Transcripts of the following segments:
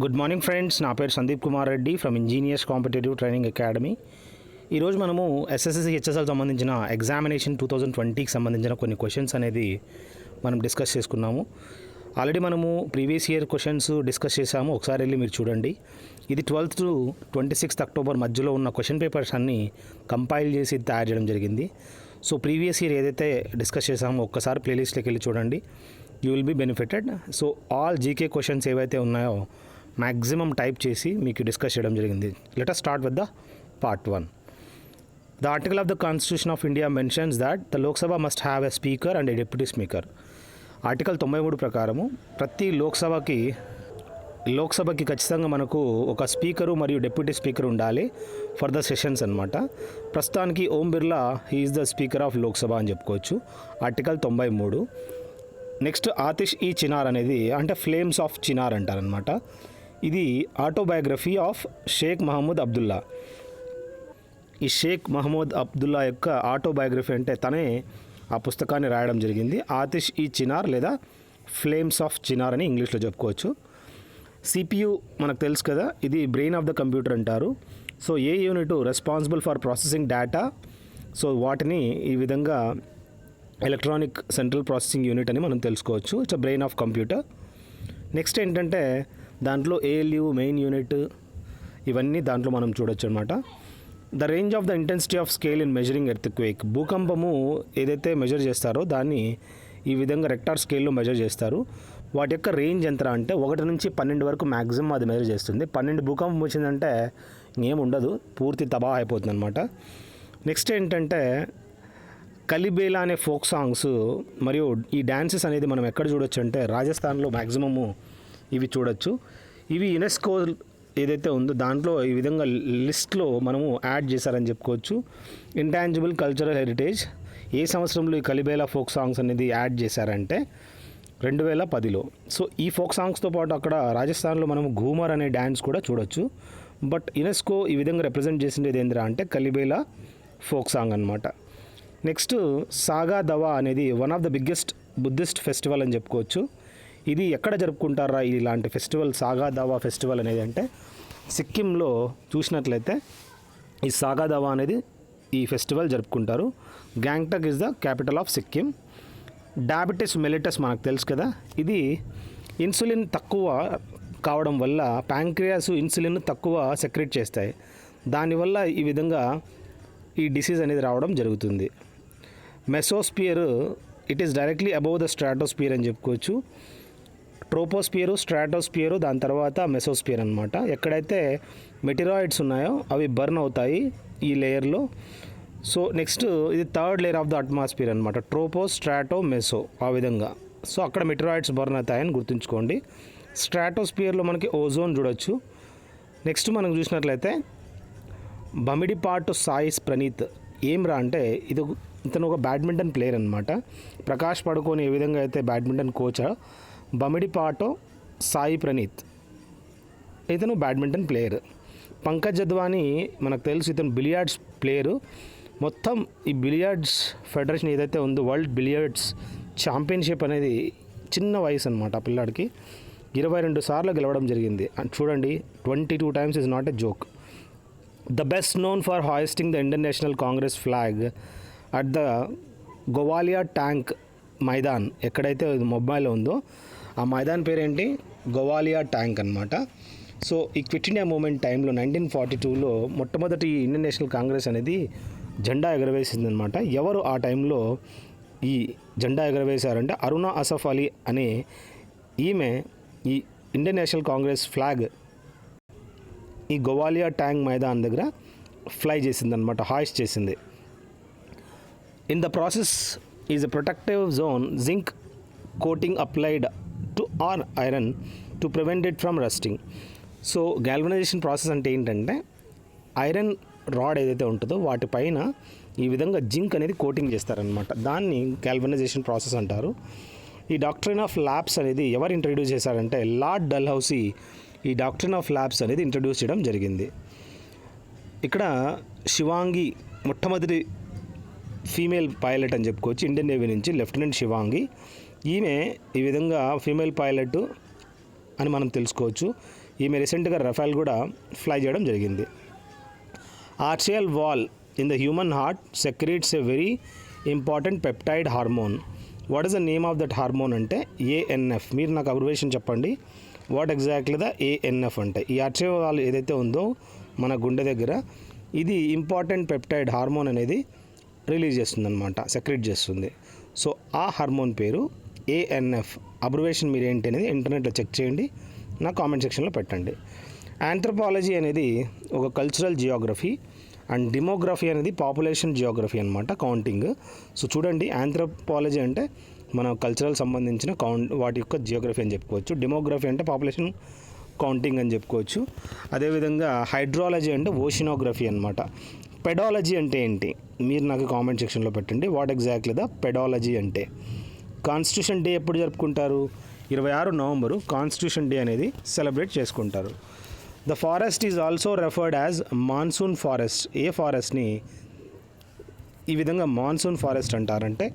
Good morning friends, నా పేరు Sandeep Kumar Reddy from engineers competitive training academy. ఈరోజు మనము ఎస్ఎస్సి హెచ్ఎస్ఎల్ సంబంధించిన ఎగ్జామినేషన్ 2020కి సంబంధించిన కొన్ని క్వశ్చన్స్ అనేది మనం డిస్కస్ చేసుకున్నాము. ఆల్రెడీ మనము ప్రీవియస్ ఇయర్ క్వశ్చన్స్ డిస్కస్ చేసాము, ఒకసారి వెళ్ళి మీరు చూడండి. ఇది 12th to 26th అక్టోబర్ మధ్యలో ఉన్న క్వశ్చన్ పేపర్స్ అన్నీ కంపైల్ చేసి తయారు చేయడం జరిగింది. సో ప్రీవియస్ ఇయర్ ఏదైతే డిస్కస్ చేసామో ఒక్కసారి ప్లేలిస్ట్లోకి వెళ్ళి చూడండి, you will be benefited. So all GK questions ఏవైతే ఉన్నాయో మ్యాక్సిమం టైప్ చేసి మీకు డిస్కస్ చేయడం జరిగింది. Let us start with the part 1. The article of the Constitution of India mentions that the Lok Sabha must have a speaker and a deputy speaker. Article 93 ప్రకారము ప్రతి లోక్సభకి ఖచ్చితంగా మనకు ఒక స్పీకరు మరియు డిప్యూటీ స్పీకర్ ఉండాలి ఫర్ ద సెషన్స్ అనమాట. ప్రస్తుతానికి Om Birla he is the speaker of Lok Sabha అని చెప్పుకోవచ్చు. ఆర్టికల్ 93. నెక్స్ట్ ఆతిష్ ఈ చినార్ అనేది అంటే ఫ్లేమ్స్ ఆఫ్ చినార్ అంటారనమాట. ఇది ఆటోబయోగ్రఫీ ఆఫ్ షేక్ మహమ్మద్ అబ్దుల్లా. ఈ షేక్ మహమ్మద్ అబ్దుల్లా యొక్క ఆటోబయోగ్రఫీ అంటే తనే ఆ పుస్తకాన్ని రాయడం జరిగింది. ఆతిష్ ఈ చినార్ లేదా ఫ్లేమ్స్ ఆఫ్ చినార్ అని ఇంగ్లీష్లో చెప్పుకోవచ్చు. సిపియు మనకు తెలుసు కదా, ఇది బ్రెయిన్ ఆఫ్ ద కంప్యూటర్ అంటారు. So A unit responsible for processing data, so వాటిని ఈ విధంగా ఎలక్ట్రానిక్ సెంట్రల్ ప్రాసెసింగ్ యూనిట్ అని మనం తెలుసుకోవచ్చు. It's brain of computer. Next ఏంటంటే దాంట్లో ఏఎల్యూ మెయిన్ యూనిట్ ఇవన్నీ దాంట్లో మనం చూడొచ్చు అనమాట. The range of the intensity of scale in measuring earthquake. భూకంపము ఏదైతే మెజర్ చేస్తారో దాన్ని ఈ విధంగా రెక్టార్ స్కేల్లో మెజర్ చేస్తారు. వాటి యొక్క రేంజ్ ఎంత అంటే 1 నుంచి 12 వరకు మ్యాక్సిమం అది మెజర్ చేస్తుంది. 12 భూకంపం వచ్చిందంటే ఏం ఉండదు, పూర్తి తబాహ్ అయిపోతుంది అనమాట. నెక్స్ట్ ఏంటంటే కలిబేలా అనే ఫోక్ సాంగ్స్ మరియు ఈ డ్యాన్సెస్ అనేది మనం ఎక్కడ చూడొచ్చు అంటే రాజస్థాన్లో మ్యాక్సిమము ఇవి చూడొచ్చు. ఇవి యునెస్కో ఏదైతే ఉందో దాంట్లో ఈ విధంగా లిస్ట్లో మనము యాడ్ చేశారని చెప్పుకోవచ్చు. Intangible cultural heritage. ఏ సంవత్సరంలో ఈ కలిబేలా ఫోక్ సాంగ్స్ అనేది యాడ్ చేశారంటే 2010లో. సో ఈ ఫోక్ సాంగ్స్తో పాటు అక్కడ రాజస్థాన్లో మనము ఘూమర్ అనే డ్యాన్స్ కూడా చూడొచ్చు. బట్ యునెస్కో ఈ విధంగా రిప్రజెంట్ చేసింది ఏంద్రా అంటే కలిబేలా ఫోక్ సాంగ్ అనమాట. నెక్స్ట్ సాగా దవా అనేది one of the biggest Buddhist festival అని చెప్పుకోవచ్చు. ఇది ఎక్కడ జరుపుకుంటారా ఇలాంటి ఫెస్టివల్, సాగా దవా ఫెస్టివల్ అనేది అంటే సిక్కింలో చూసినట్లయితే ఈ సాగా దవా అనేది ఈ ఫెస్టివల్ జరుపుకుంటారు. Gangtok is the capital of Sikkim. Diabetes mellitus మనకు తెలుసు కదా, ఇది ఇన్సులిన్ తక్కువ కావడం వల్ల ప్యాంక్రియాస్ ఇన్సులిన్ తక్కువ సెక్రెట్ చేస్తాయి. దానివల్ల ఈ విధంగా ఈ డిసీజ్ అనేది రావడం జరుగుతుంది. Mesosphere it is directly above the stratosphere అని చెప్పుకోవచ్చు. ట్రోపోస్పియరు, స్ట్రాటోస్పియరు, దాని తర్వాత మెసోస్పియర్ అనమాట. ఎక్కడైతే మెటిరాయిడ్స్ ఉన్నాయో అవి బర్న్ అవుతాయి ఈ లేయర్లో. సో నెక్స్ట్ ఇది 3rd layer of the atmosphere అనమాట. ట్రోపో, స్ట్రాటో, మెసో ఆ విధంగా. సో అక్కడ మెటిరాయిడ్స్ బర్న్ అవుతాయని గుర్తుంచుకోండి. స్ట్రాటోస్పియర్లో మనకి ఓజోన్ చూడొచ్చు. నెక్స్ట్ మనం చూసినట్లయితే బమిడిపాటు సాయిస్ ప్రణీత్. ఏం రా అంటే ఇతను ఒక బ్యాడ్మింటన్ ప్లేయర్ అనమాట. ప్రకాష్ పడుకోని ఏ విధంగా అయితే బ్యాడ్మింటన్ కోచ్, బమిడిపాటు సాయి ప్రణీత్ ఇతను బ్యాడ్మింటన్ ప్లేయర్. పంకజ్ అద్వానీ మనకు తెలుసు, ఇతను బిలియార్డ్స్ ప్లేయరు. మొత్తం ఈ బిలియార్డ్స్ ఫెడరేషన్ ఏదైతే ఉందో వరల్డ్ బిలియార్డ్స్ ఛాంపియన్షిప్ అనేది చిన్న వయసు అనమాట ఆ పిల్లాడికి. 22 సార్లు గెలవడం జరిగింది. చూడండి, 22 times is not a joke. The best known for hoisting the Indian National Congress flag at the Gowalia Tank Maidan, ఎక్కడైతే ముంబైలో ఉందో ఆ మైదాన్ పేరేంటి, గోవాలియా ట్యాంక్ అనమాట. సో ఈ క్విట్ ఇండియా మూమెంట్ టైంలో 1942లో మొట్టమొదటి ఇండియన్ నేషనల్ కాంగ్రెస్ అనేది జెండా ఎగరవేసిందనమాట. ఎవరు ఆ టైంలో ఈ జెండా ఎగరవేశారంటే అరుణ అసఫ్ అలీ అనే ఈమె ఈ ఇండియన్ నేషనల్ కాంగ్రెస్ ఫ్లాగ్ ఈ గోవాలియా ట్యాంక్ మైదాన్ దగ్గర ఫ్లై చేసిందనమాట, హాయిస్ట్ చేసింది. In the process is a protective zone zinc coating applied to on iron to prevent it from rusting. So galvanisation process అంటే ఏంటంటే ఐరన్ రాడ్ ఏదైతే ఉంటుందో వాటిపైన ఈ విధంగా జింక్ అనేది కోటింగ్ చేస్తారనమాట. దాన్ని గాల్వనైజేషన్ ప్రాసెస్ అంటారు. ఈ డాక్ట్రిన్ ఆఫ్ ల్యాబ్స్ అనేది ఎవరు ఇంట్రడ్యూస్ చేశారంటే లార్డ్ డల్హౌసీ ఈ డాక్ట్రిన్ ఆఫ్ ల్యాబ్స్ అనేది ఇంట్రడ్యూస్ చేయడం జరిగింది. ఇక్కడ శివాంగి మొట్టమొదటి ఫీమేల్ పైలట్ అని చెప్పుకోవచ్చు ఇండియన్ నేవీ నుంచి, లెఫ్టినెంట్ శివాంగి. ఈమె ఈ విధంగా ఫీమేల్ పైలట్ అని మనం తెలుసుకోవచ్చు. ఈమె రీసెంట్గా రఫేల్ కూడా ఫ్లై చేయడం జరిగింది. Atrial wall in the human heart secretes a very important peptide hormone. What is the name of that hormone అంటే ఏఎన్ఎఫ్. మీరు నాకు అబ్రివేషన్ చెప్పండి, వాట్ ఎగ్జాక్ట్లీ ద ఏఎన్ఎఫ్ అంటే. ఈ ఆర్టియల్ వాల్ ఏదైతే ఉందో మన గుండె దగ్గర, ఇది ఇంపార్టెంట్ పెప్టైడ్ హార్మోన్ అనేది రిలీజ్ చేస్తుంది అనమాట, సెక్రెట్ చేస్తుంది. సో ఆ హార్మోన్ పేరు ఏఎన్ఎఫ్. అబ్రివేషన్ మీరు ఏంటి అనేది ఇంటర్నెట్లో చెక్ చేయండి, నా కామెంట్ సెక్షన్లో పెట్టండి. ఆంథ్రోపాలజీ అనేది ఒక కల్చరల్ జియోగ్రఫీ అండ్ డెమోగ్రఫీ అనేది పాపులేషన్ జియోగ్రఫీ అనమాట, కౌంటింగ్. సో చూడండి, ఆంథ్రోపాలజీ అంటే మన కల్చరల్ సంబంధించిన వాటి యొక్క జియోగ్రఫీ అని చెప్పుకోవచ్చు. డెమోగ్రఫీ అంటే పాపులేషన్ కౌంటింగ్ అని చెప్పుకోవచ్చు. అదేవిధంగా హైడ్రాలజీ అంటే ఓషినోగ్రఫీ అనమాట. పెడాలజీ అంటే ఏంటి మీరు నాకు కామెంట్ సెక్షన్లో పెట్టండి, వాట్ ఎగ్జాక్ట్లీ ద పెడాలజీ అంటే. కాన్స్టిట్యూషన్ డే ఎప్పుడు జరుపుకుంటారు? 26 నవంబరు కాన్స్టిట్యూషన్ డే అనేది సెలబ్రేట్ చేసుకుంటారు. The forest is also referred as monsoon forest. ఏ ఫారెస్ట్ని ఈ విధంగా మాన్సూన్ ఫారెస్ట్ అంటారంటే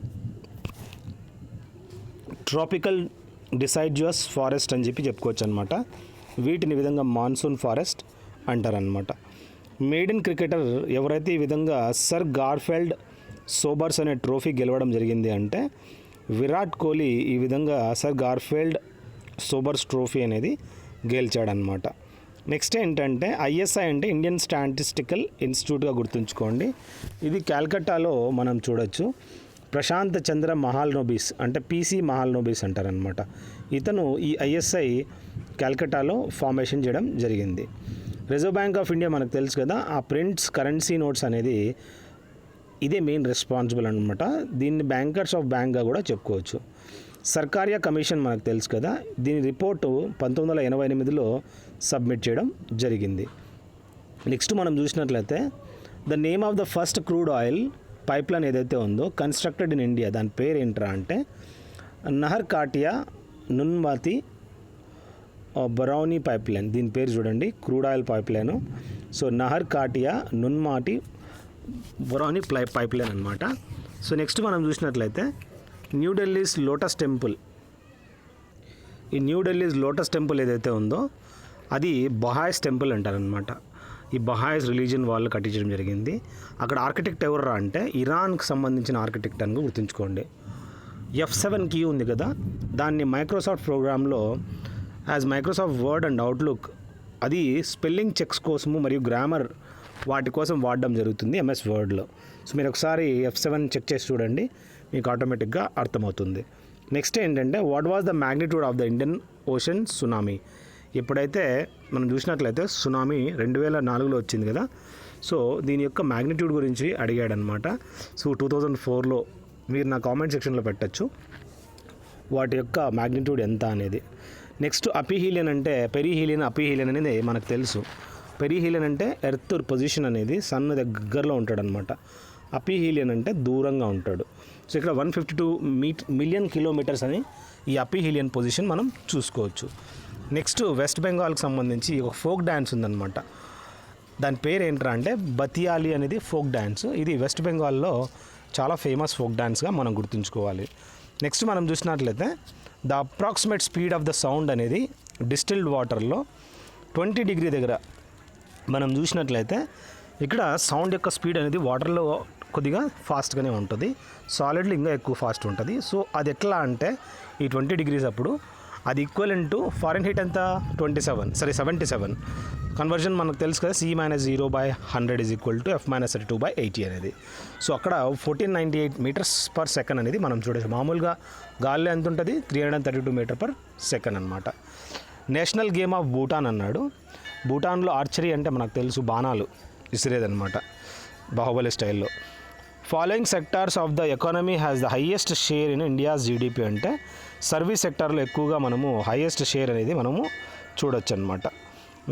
ట్రాపికల్ డిసైడ్యువస్ ఫారెస్ట్ అని చెప్పుకోవచ్చు అనమాట. వీటిని ఈ విధంగా మాన్సూన్ ఫారెస్ట్ అంటారనమాట. మెయిడెన్ క్రికెటర్ ఎవరైతే ఈ విధంగా సర్ గార్ఫెల్డ్ సోబర్స్ అనే ట్రోఫీ గెలవడం జరిగింది అంటే విరాట్ కోహ్లీ ఈ విధంగా సర్ గార్ఫెల్డ్ సోబర్స్ ట్రోఫీ అనేది గెలిచాడనమాట. నెక్స్ట్ ఏంటంటే ఐఎస్ఐ అంటే ఇండియన్ స్టాటిస్టికల్ ఇన్స్టిట్యూట్గా గుర్తుంచుకోండి. ఇది క్యాల్కటాలో మనం చూడొచ్చు. ప్రశాంత్ చంద్ర మహాల్నోబిస్ అంటే పీసీ మహాల్నోబిస్ అంటారనమాట. ఇతను ఈ ఐఎస్ఐ క్యాల్కటాలో ఫార్మేషన్ చేయడం జరిగింది. రిజర్వ్ బ్యాంక్ ఆఫ్ ఇండియా మనకు తెలుసు కదా, ఆ ప్రింట్స్ కరెన్సీ నోట్స్ అనేది ఇదే మెయిన్ రెస్పాన్సిబుల్ అనమాట. దీన్ని బ్యాంకర్స్ ఆఫ్ బ్యాంక్గా కూడా చెప్పుకోవచ్చు. సర్కారియా కమిషన్ మనకు తెలుసు కదా, దీని రిపోర్టు 1988లో సబ్మిట్ చేయడం జరిగింది. నెక్స్ట్ మనం చూసినట్లయితే the name of the first crude oil pipe line ఏదైతే ఉందో కన్స్ట్రక్టెడ్ ఇన్ ఇండియా, దాని పేరు ఏంట్రా అంటే Naharkatiya Nunmati Barauni pipe line. దీని పేరు చూడండి, crude oil pipe line. So Naharkatiya Nunmati Barauni pipe line అనమాట. సో నెక్స్ట్ మనం చూసినట్లయితే న్యూఢిల్లీస్ లోటస్ టెంపుల్. ఈ న్యూఢిల్లీస్ లోటస్ టెంపుల్ ఏదైతే ఉందో అది బహాయిస్ టెంపుల్ అంటారనమాట. ఈ బహాయిస్ రిలీజియన్ వాళ్ళు కట్టించడం జరిగింది. అక్కడ ఆర్కిటెక్ట్ ఎవర్రా అంటే ఇరాన్కి సంబంధించిన ఆర్కిటెక్ట్ అని గుర్తుంచుకోండి. F7 కీ ఉంది కదా, దాన్ని మైక్రోసాఫ్ట్ ప్రోగ్రాంలో as Microsoft word and outlook అది స్పెల్లింగ్ చెక్స్ కోసము మరియు గ్రామర్ వాటి కోసం వాడడం జరుగుతుంది MS వర్డ్లో. సో మీరు ఒకసారి F7 చెక్ చేసి చూడండి, మీకు ఆటోమేటిక్గా అర్థమవుతుంది. నెక్స్ట్ ఏంటంటే what was the magnitude of the Indian ocean tsunami. ఎప్పుడైతే మనం చూసినట్లయితే సునామీ 2004లో వచ్చింది కదా, సో దీని యొక్క మ్యాగ్నిట్యూడ్ గురించి అడిగాడనమాట. సో 2004లో మీరు నా కామెంట్ సెక్షన్లో పెట్టచ్చు వాటి యొక్క మ్యాగ్నిట్యూడ్ ఎంత అనేది. నెక్స్ట్ అపిహీలియన్ అంటే పెరిహీలియన్ అపిహీలియన్ అనేది మనకు తెలుసు. పెరిహీలియన్ అంటే ఎర్త్ పొజిషన్ అనేది సన్ దగ్గరలో ఉంటాడనమాట. అపిహీలియన్ అంటే దూరంగా ఉంటాడు. సో ఇక్కడ 152 మిలియన్ కిలోమీటర్స్ అని ఈ అపిహీలియన్ పొజిషన్ మనం చూసుకోవచ్చు. నెక్స్ట్ వెస్ట్ బెంగాల్కి సంబంధించి ఒక ఫోక్ డ్యాన్స్ ఉందన్నమాట. దాని పేరు ఏంట్రా అంటే బతియాలి అనేది ఫోక్ డ్యాన్స్. ఇది వెస్ట్ బెంగాల్లో చాలా ఫేమస్ ఫోక్ డ్యాన్స్గా మనం గుర్తుంచుకోవాలి. నెక్స్ట్ మనం చూసినట్లయితే the approximate speed of the sound అనేది డిస్టిల్డ్ వాటర్లో 20 డిగ్రీ దగ్గర మనం చూసినట్లయితే ఇక్కడ సౌండ్ యొక్క స్పీడ్ అనేది వాటర్లో కొద్దిగా ఫాస్ట్గానే ఉంటుంది, సాలిడ్లో ఇంకా ఎక్కువ ఫాస్ట్ ఉంటుంది. సో అది ఎట్లా అంటే ఈ 20 డిగ్రీస్ అప్పుడు అది ఈక్వలెంట్ టు ఫారెన్హీట్ ఎంత 77 కన్వర్జన్ మనకు తెలుసు కదా, C-0/100 is equal to F-32/80 అనేది. సో అక్కడ 1498 మీటర్స్ పర్ సెకండ్ అనేది మనం చూడవచ్చు. మామూలుగా గాల్లో ఎంత ఉంటుంది 332 మీటర్ పర్ సెకండ్ అనమాట. నేషనల్ గేమ్ ఆఫ్ భూటాన్ అన్నాడు. భూటాన్లో ఆర్చరీ అంటే మనకు తెలుసు, బాణాలు విసిరేదనమాట బాహుబలి స్టైల్లో. Following sectors of the economy has the highest share in India's GDP అంటే సర్వీస్ సెక్టార్లో ఎక్కువగా మనము హైయెస్ట్ షేర్ అనేది మనము చూడొచ్చు అనమాట.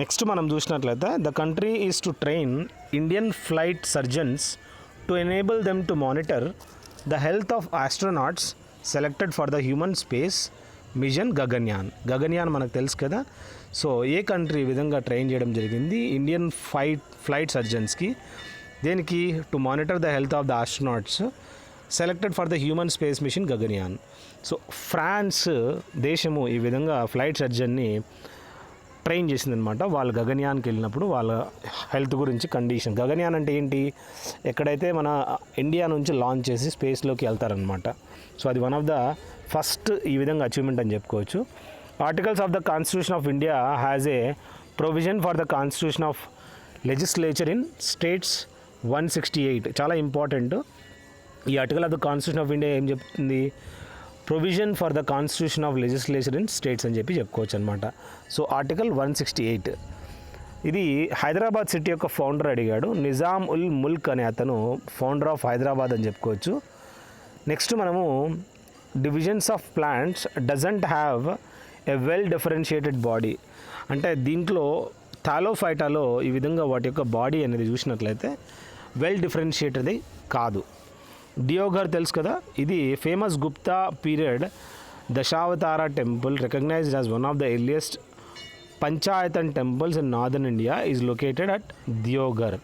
నెక్స్ట్ మనం చూసినట్లయితే the country is to train Indian flight surgeons to enable them to monitor the health of astronauts selected for the human space mission Gaganyaan మనకు తెలుసు కదా. సో ఏ కంట్రీ ఈ విధంగా ట్రైన్ చేయడం జరిగింది ఇండియన్ ఫ్లైట్ సర్జన్స్కి, దేనికి to monitor the health of the astronauts selected for the human space mission Gaganyaan. So France దేశము ఈ విధంగా ఫ్లైట్ సర్జన్ని ట్రైన్ చేసిందనమాట. వాళ్ళు గగన్యాన్కి వెళ్ళినప్పుడు వాళ్ళ హెల్త్ గురించి కండిషన్. గగన్యాన్ అంటే ఏంటి, ఎక్కడైతే మన ఇండియా నుంచి లాంచ్ చేసి స్పేస్లోకి వెళ్తారనమాట. సో అది వన్ ఆఫ్ ద ఫస్ట్ ఈ విధంగా అచీవ్మెంట్ అని చెప్పుకోవచ్చు. Articles of the constitution of India has a provision for the constitution of legislature in states 168. చాలా ఇంపార్టెంట్. ఈ article of the constitution of India ఏం చెప్తుంది, provision for the constitution of legislature in states అని చెప్పి చెప్పుకోవచ్చు అనమాట. So article 168 ఇది Hyderabad city యొక్క ఫౌండర్ అడిగాడు. నిజాం ఉల్ ముల్క్ అనే అతను ఫౌండర్ ఆఫ్ హైదరాబాద్ అని చెప్పుకోవచ్చు. నెక్స్ట్ మనము divisions of plants doesn't have a well differentiated body. అంటే దీంట్లో థాలోఫైటాలో ఈ విధంగా వాటి యొక్క బాడీ అనేది చూసినట్లయితే వెల్ డిఫరెన్షియేటెడ్ కాదు. డియోఘర్ తెలుసు కదా, ఇది famous Gupta period Dashavatara temple recognized as one of the earliest Panchayatan temples in northern India is located at Deoghar.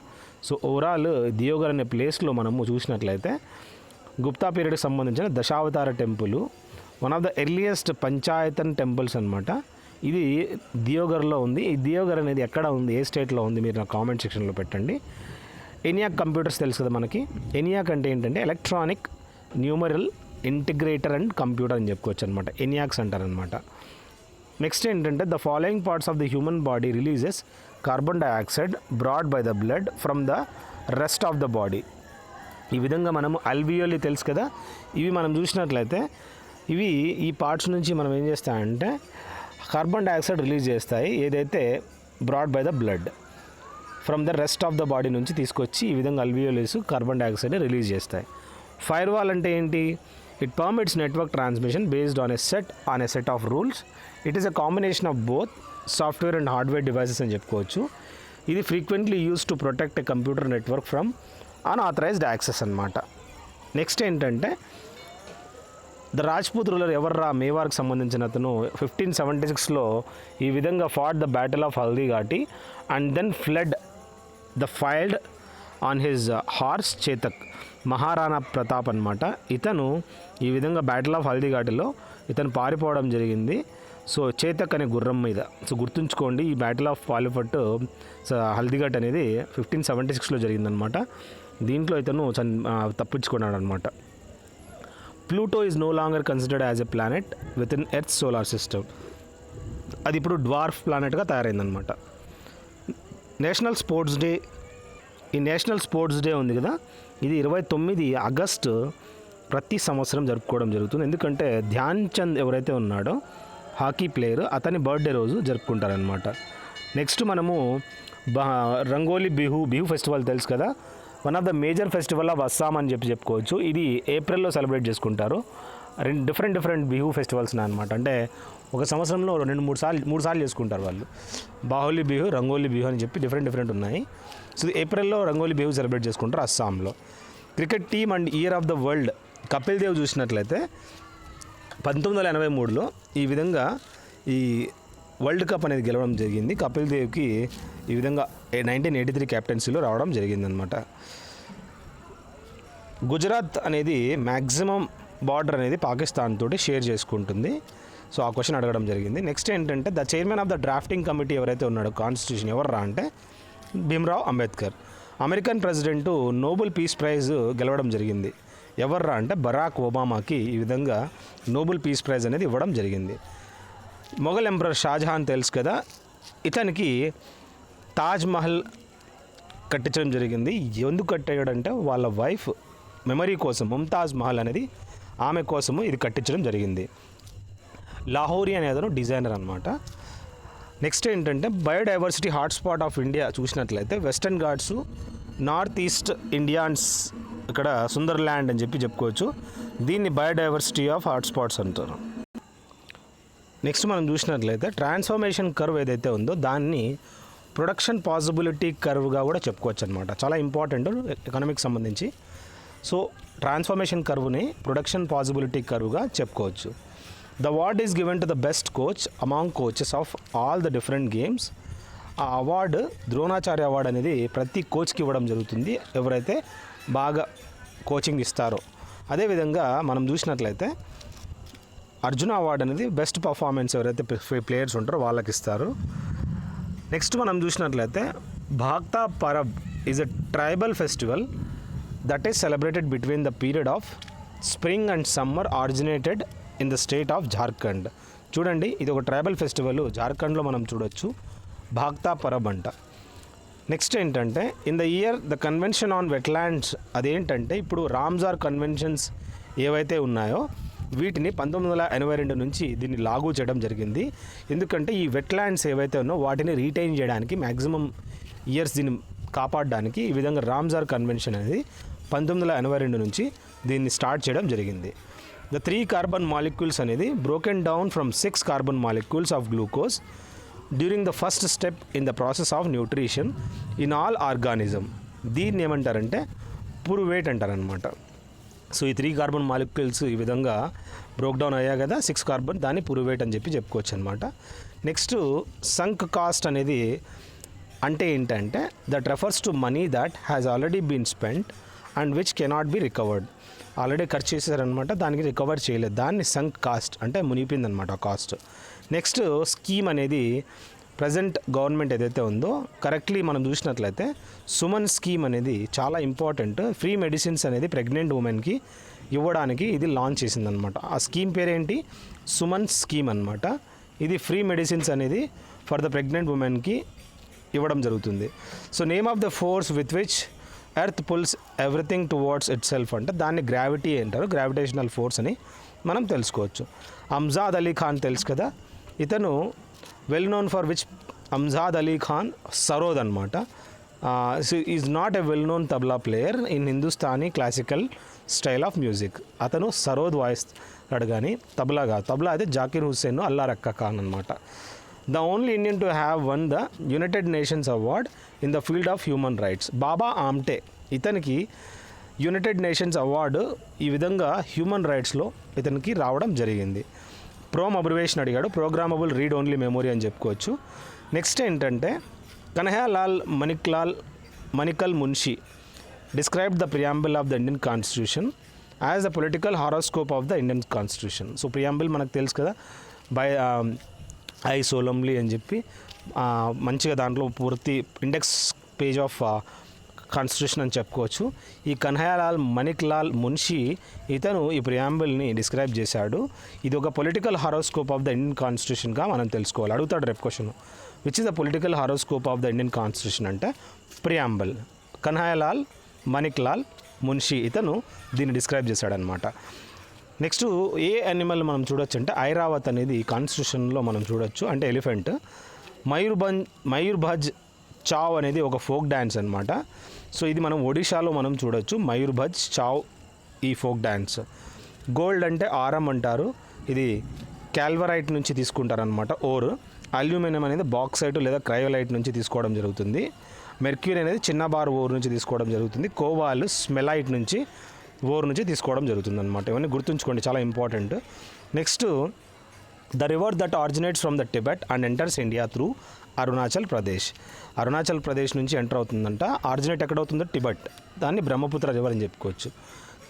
So overall Deoghar అనే ప్లేస్లో మనము చూసినట్లయితే గుప్తా పీరియడ్కి సంబంధించిన Dashavatara temple one of the earliest Panchayatan temples అనమాట. ఇది దియోఘర్లో ఉంది. ఈ దియోఘర్ అనేది ఎక్కడ ఉంది, ఏ స్టేట్లో ఉంది, మీరు నా కామెంట్ సెక్షన్లో పెట్టండి. ENIAC కంప్యూటర్స్ తెలుసు కదా మనకి. ENIAC అంటే ఏంటంటే electronic numeral integrator and computer అని చెప్పుకోవచ్చు అనమాట. ENIACs అంటారనమాట. నెక్స్ట్ ఏంటంటే the following parts of the human body releases carbon dioxide broad by the blood from the rest of the body. ఈ విధంగా మనము అల్వియోలి తెలుసు కదా, ఇవి మనం చూసినట్లయితే ఇవి ఈ పార్ట్స్ నుంచి మనం ఏం చేస్తామంటే కార్బన్ డైఆక్సైడ్ రిలీజ్ చేస్తాయి, ఏదైతే brought by the blood from the rest of the body నుంచి తీసుకొచ్చి ఈ విధంగా అల్వియోలిస్ కార్బన్ డైఆక్సైడ్ని రిలీజ్ చేస్తాయి. ఫైర్ వాల్ అంటే ఏంటి, it permits network transmission based on a set of rules. It is a combination of both software and hardware devices అని చెప్పుకోవచ్చు. ఇది frequently use to protect a computer network from unauthorized access అనమాట. Next ఏంటంటే the Rajput ruler ఎవర్రా, మేవార్కి సంబంధించిన అతను 1576లో ఈ విధంగా fought the battle of Haldighati and then fled the field on his horse Chetak. Maharana Pratap అనమాట. ఇతను ఈ విధంగా బ్యాటిల్ ఆఫ్ హల్దీఘాటిలో ఇతను పారిపోవడం జరిగింది. సో చేతక్ అనే గుర్రం మీద. సో గుర్తుంచుకోండి, ఈ బ్యాటిల్ ఆఫ్ పాలిఫట్ హల్దీఘాట్ అనేది 1576లో జరిగిందనమాట. దీంట్లో ఇతను తప్పించుకున్నాడు అనమాట. Pluto is no longer considered as a planet within earth solar system. అది ఇప్పుడు డ్వార్ఫ్ ప్లానెట్గా తయారైందనమాట. నేషనల్ స్పోర్ట్స్ డే, ఈ నేషనల్ స్పోర్ట్స్ డే ఉంది కదా, ఇది 29 ఆగస్టు ప్రతి సంవత్సరం జరుపుకోవడం జరుగుతుంది. ఎందుకంటే ధ్యాన్ చంద్ ఎవరైతే ఉన్నాడో హాకీ ప్లేయర్, అతని బర్త్డే రోజు జరుపుకుంటారనమాట. నెక్స్ట్ మనము రంగోలీ బిహు ఫెస్టివల్ తెలుసు కదా, one of the major festival of Assam అని చెప్పుకోవచ్చు. ఇది ఏప్రిల్లో సెలబ్రేట్ చేసుకుంటారు. డిఫరెంట్ బిహు ఫెస్టివల్స్ అనమాట. అంటే ఒక సంవత్సరంలో 3 సార్లు చేసుకుంటారు వాళ్ళు. బాహులి బిహు, రంగోలీ బిహు అని చెప్పి డిఫరెంట్ ఉన్నాయి. సో ఏప్రిల్లో రంగోలీ బిహు సెలబ్రేట్ చేసుకుంటారు అస్సాంలో. Cricket team and year of the world Kapil Dev చూసినట్లయితే 1983లో ఈ విధంగా ఈ వరల్డ్ కప్ అనేది గెలవడం జరిగింది. కపిల్ దేవ్కి ఈ విధంగా 1983 క్యాప్టెన్సీలో రావడం జరిగిందనమాట. గుజరాత్ అనేది మ్యాక్సిమం బార్డర్ అనేది పాకిస్తాన్ తోటి షేర్ చేసుకుంటుంది. సో ఆ క్వశ్చన్ అడగడం జరిగింది. నెక్స్ట్ ఏంటంటే the chairman of the drafting committee ఎవరైతే ఉన్నాడో కాన్స్టిట్యూషన్ ఎవర్రా అంటే Bhimrao Ambedkar. American president Nobel peace prize గెలవడం జరిగింది. ఎవర్రా అంటే బరాక్ ఒబామాకి ఈ విధంగా నోబెల్ పీస్ ప్రైజ్ అనేది ఇవ్వడం జరిగింది. మొఘల్ ఎంపరర్ షాజహాన్ తెలుసు కదా, ఇతనికి తాజ్ మహల్ కట్టించడం జరిగింది. ఎందుకు కట్టాడంటే వాళ్ళ వైఫ్ మెమరీ కోసం, ముంతాజ్ మహల్ అనేది ఆమె కోసము ఇది కట్టించడం జరిగింది. లాహోరీ అనే అతను డిజైనర్ అనమాట. నెక్స్ట్ ఏంటంటే బయోడైవర్సిటీ హాట్స్పాట్ ఆఫ్ ఇండియా చూసినట్లయితే western Ghats, north east Indians, ఇక్కడ సుందర్ల్యాండ్ అని చెప్పుకోవచ్చు. దీన్ని బయోడైవర్సిటీ ఆఫ్ హాట్స్పాట్స్ అంటారు. నెక్స్ట్ మనం చూసినట్లయితే ట్రాన్స్ఫర్మేషన్ కర్వ్ ఏదైతే ఉందో దాన్ని ప్రొడక్షన్ పాసిబిలిటీ కర్వ్గా కూడా చెప్పుకోవచ్చు అనమాట. చాలా ఇంపార్టెంట్ ఎకనామిక్స్ సంబంధించి. సో ట్రాన్స్ఫర్మేషన్ కర్వ్ని ప్రొడక్షన్ పాసిబిలిటీ కర్వ్గా చెప్పుకోవచ్చు. The award is given to the best coach among coaches of all the different games. ఆ అవార్డు ద్రోణాచార్య అవార్డు అనేది ప్రతి కోచ్కి ఇవ్వడం జరుగుతుంది, ఎవరైతే బాగా కోచింగ్ ఇస్తారో. అదేవిధంగా మనం చూసినట్లయితే అర్జున అవార్డు అనేది బెస్ట్ పర్ఫార్మెన్స్ ఎవరైతే ప్లేయర్స్ ఉంటారో వాళ్ళకి ఇస్తారు. నెక్స్ట్ మనం చూసినట్లయితే Bhakta Parab is a tribal festival that is celebrated between the period of spring and summer originated in the state of Jharkhand. చూడండి, ఇది ఒక ట్రైబల్ ఫెస్టివల్ జార్ఖండ్లో మనం చూడొచ్చు, భాక్తా పరబ్ అంట. నెక్స్ట్ ఏంటంటే in the year the convention on wetlands, అదేంటంటే ఇప్పుడు రామ్సార్ కన్వెన్షన్స్ ఏవైతే ఉన్నాయో వీటిని 1982 నుంచి దీన్ని లాగు చేయడం జరిగింది. ఎందుకంటే ఈ వెట్లాండ్స్ ఏవైతే ఉన్నాయో వాటిని రీటైన్ చేయడానికి మ్యాక్సిమం ఇయర్స్ దీన్ని కాపాడడానికి ఈ విధంగా రామ్సార్ కన్వెన్షన్ అనేది 1982 నుంచి దీన్ని స్టార్ట్ చేయడం జరిగింది. ద 3 కార్బన్ మాలిక్యూల్స్ అనేది broken down from 6 carbon molecules of glucose during the first step in the process of nutrition in all organism. దీన్ని ఏమంటారంటే పురువేట్ అంటారనమాట. సో ఈ 3 కార్బన్ మాలిక్యూల్స్ ఈ విధంగా బ్రోక్ డౌన్ అయ్యా కదా 6 కార్బన్, దాన్ని పురువేట్ అని చెప్పి చెప్పుకోవచ్చు అనమాట. నెక్స్ట్ సంక్ కాస్ట్ అనేది అంటే ఏంటంటే that refers to money that has already been spent and which cannot be recovered. Already ఖర్చు చేశారనమాట, దానికి రికవర్ చేయలేదు, దాన్ని సంక్ కాస్ట్ అంటే మునిపిందనమాట కాస్ట్. నెక్స్ట్ స్కీమ్ అనేది ప్రజెంట్ గవర్నమెంట్ ఏదైతే ఉందో కరెక్ట్లీ మనం చూసినట్లయితే సుమన్ స్కీమ్ అనేది చాలా ఇంపార్టెంట్. ఫ్రీ మెడిసిన్స్ అనేది ప్రెగ్నెంట్ ఉమెన్కి ఇవ్వడానికి ఇది లాంచ్ చేసిందనమాట. ఆ స్కీమ్ పేరేంటి? సుమన్ స్కీమ్ అనమాట. ఇది ఫ్రీ మెడిసిన్స్ అనేది ఫర్ ద ప్రెగ్నెంట్ ఉమెన్కి ఇవ్వడం జరుగుతుంది. So name of the force with which earth pulls everything towards itself అంటే దాన్ని గ్రావిటీ అంటారు, గ్రావిటేషనల్ ఫోర్స్ అని మనం తెలుసుకోవచ్చు. అమ్జాద్ అలీ ఖాన్ తెలుసు కదా, ఇతను well known for which Amjad Ali Khan sarod అనమాట. Is not a well known tabla player in Hindustani classical style of music. అతను సరోద్ వాయిస్తాడు కానీ తబ్లా కాదు. తబ్లా అయితే జాకిర్ హుస్సేన్, అల్లా రక్కా ఖాన్ అనమాట. The only Indian to have won the United Nations award in the field of human rights. Baba Amte, ఇతనికి United nations award ఈ విధంగా human రైట్స్లో ఇతనికి రావడం జరిగింది. ప్రోమ్ అబ్రివేషన్ అడిగాడు, ప్రోగ్రామబుల్ రీడ్ ఓన్లీ మెమొరీ అని చెప్పుకోవచ్చు. నెక్స్ట్ ఏంటంటే Kanhaiyalal Maneklal Munshi describe the preamble of the Indian constitution as the political horoscope of the Indian constitution. So preamble మనకు తెలుసు కదా, బై ఐ సోలమ్లీ అని చెప్పి మంచిగా దాంట్లో పూర్తి ఇండెక్స్ పేజ్ ఆఫ్ కాన్స్టిట్యూషన్ అని చెప్పుకోవచ్చు. ఈ కన్హయ్యాలాల్ మణిక్లాల్ మున్షి ఇతను ఈ ప్రియాంబుల్ని డిస్క్రైబ్ చేశాడు. ఇది ఒక political horoscope of the Indian కాన్స్టిట్యూషన్గా మనం తెలుసుకోవాలి. అడుగుతాడు రేపు question, which is the political horoscope of the Indian constitution అంటే ప్రియాంబుల్. కన్హయ్యాలాల్ మణిక్లాల్ మున్షి ఇతను దీన్ని డిస్క్రైబ్ చేశాడనమాట. నెక్స్ట్ ఏ యానిమల్ మనం చూడొచ్చు అంటే ఐరావత్ అనేది కాన్స్టిట్యూషన్లో మనం చూడొచ్చు, అంటే ఎలిఫెంట్. మయూర్భంజ్ చావ్ అనేది ఒక ఫోక్ డ్యాన్స్ అనమాట. సో ఇది మనం ఒడిశాలో మనం చూడొచ్చు, మయూర్భంజ్ చావ్ ఈ ఫోక్ డ్యాన్స్. గోల్డ్ అంటే ఆరం అంటారు, ఇది క్యాల్వరైట్ నుంచి తీసుకుంటారనమాట ఓర్. అల్యూమినియం అనేది బాక్సైట్ లేదా క్రయోలైట్ నుంచి తీసుకోవడం జరుగుతుంది. మెర్క్యూరీ అనేది చిన్న బార్ ఓర్ నుంచి తీసుకోవడం జరుగుతుంది. కోవాల్ స్మెలైట్ నుంచి ఓర్ నుంచి తీసుకోవడం జరుగుతుంది అనమాట. ఇవన్నీ గుర్తుంచుకోండి, చాలా important. Next the river that originates from the Tibet and enters India through Arunachal Pradesh. Arunachal Pradesh నుంచి ఎంటర్ అవుతుందంట. ఆరిజినేట్ ఎక్కడవుతుందో టిబెట్, దాన్ని బ్రహ్మపుత్ర రివర్ అని చెప్పుకోవచ్చు.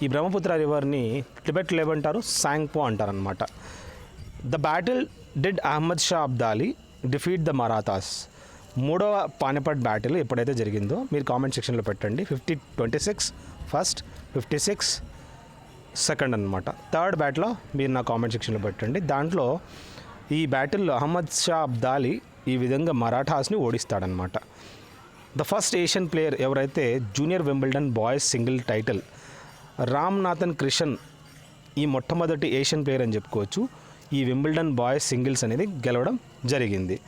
ఈ బ్రహ్మపుత్ర రివర్ని టిబెట్లో ఏమంటారు? సాంగ్పో అంటారనమాట. The battle did Ahmad Shah Abdali defeat the Marathas. 3వ పానిపట్ బ్యాటిల్ ఎప్పుడైతే జరిగిందో మీరు కామెంట్ సెక్షన్లో పెట్టండి. 26 ఫస్ట్, 56 సెకండ్ అనమాట. థర్డ్ బ్యాటిల్లో మీరు నా కామెంట్ సెక్షన్లో పెట్టండి. దాంట్లో ఈ బ్యాటిల్లో అహ్మద్ షా అబ్దాలీ ఈ విధంగా మరాఠాస్ని ఓడిస్తాడనమాట. ద ఫస్ట్ ఏషియన్ ప్లేయర్ ఎవరైతే junior Wimbledon boys single title Ramanathan Krishnan ఈ మొట్టమొదటి ఏషియన్ ప్లేయర్ అని చెప్పుకోవచ్చు. ఈ వింబుల్డన్ బాయ్స్ సింగిల్స్ అనేది గెలవడం జరిగింది.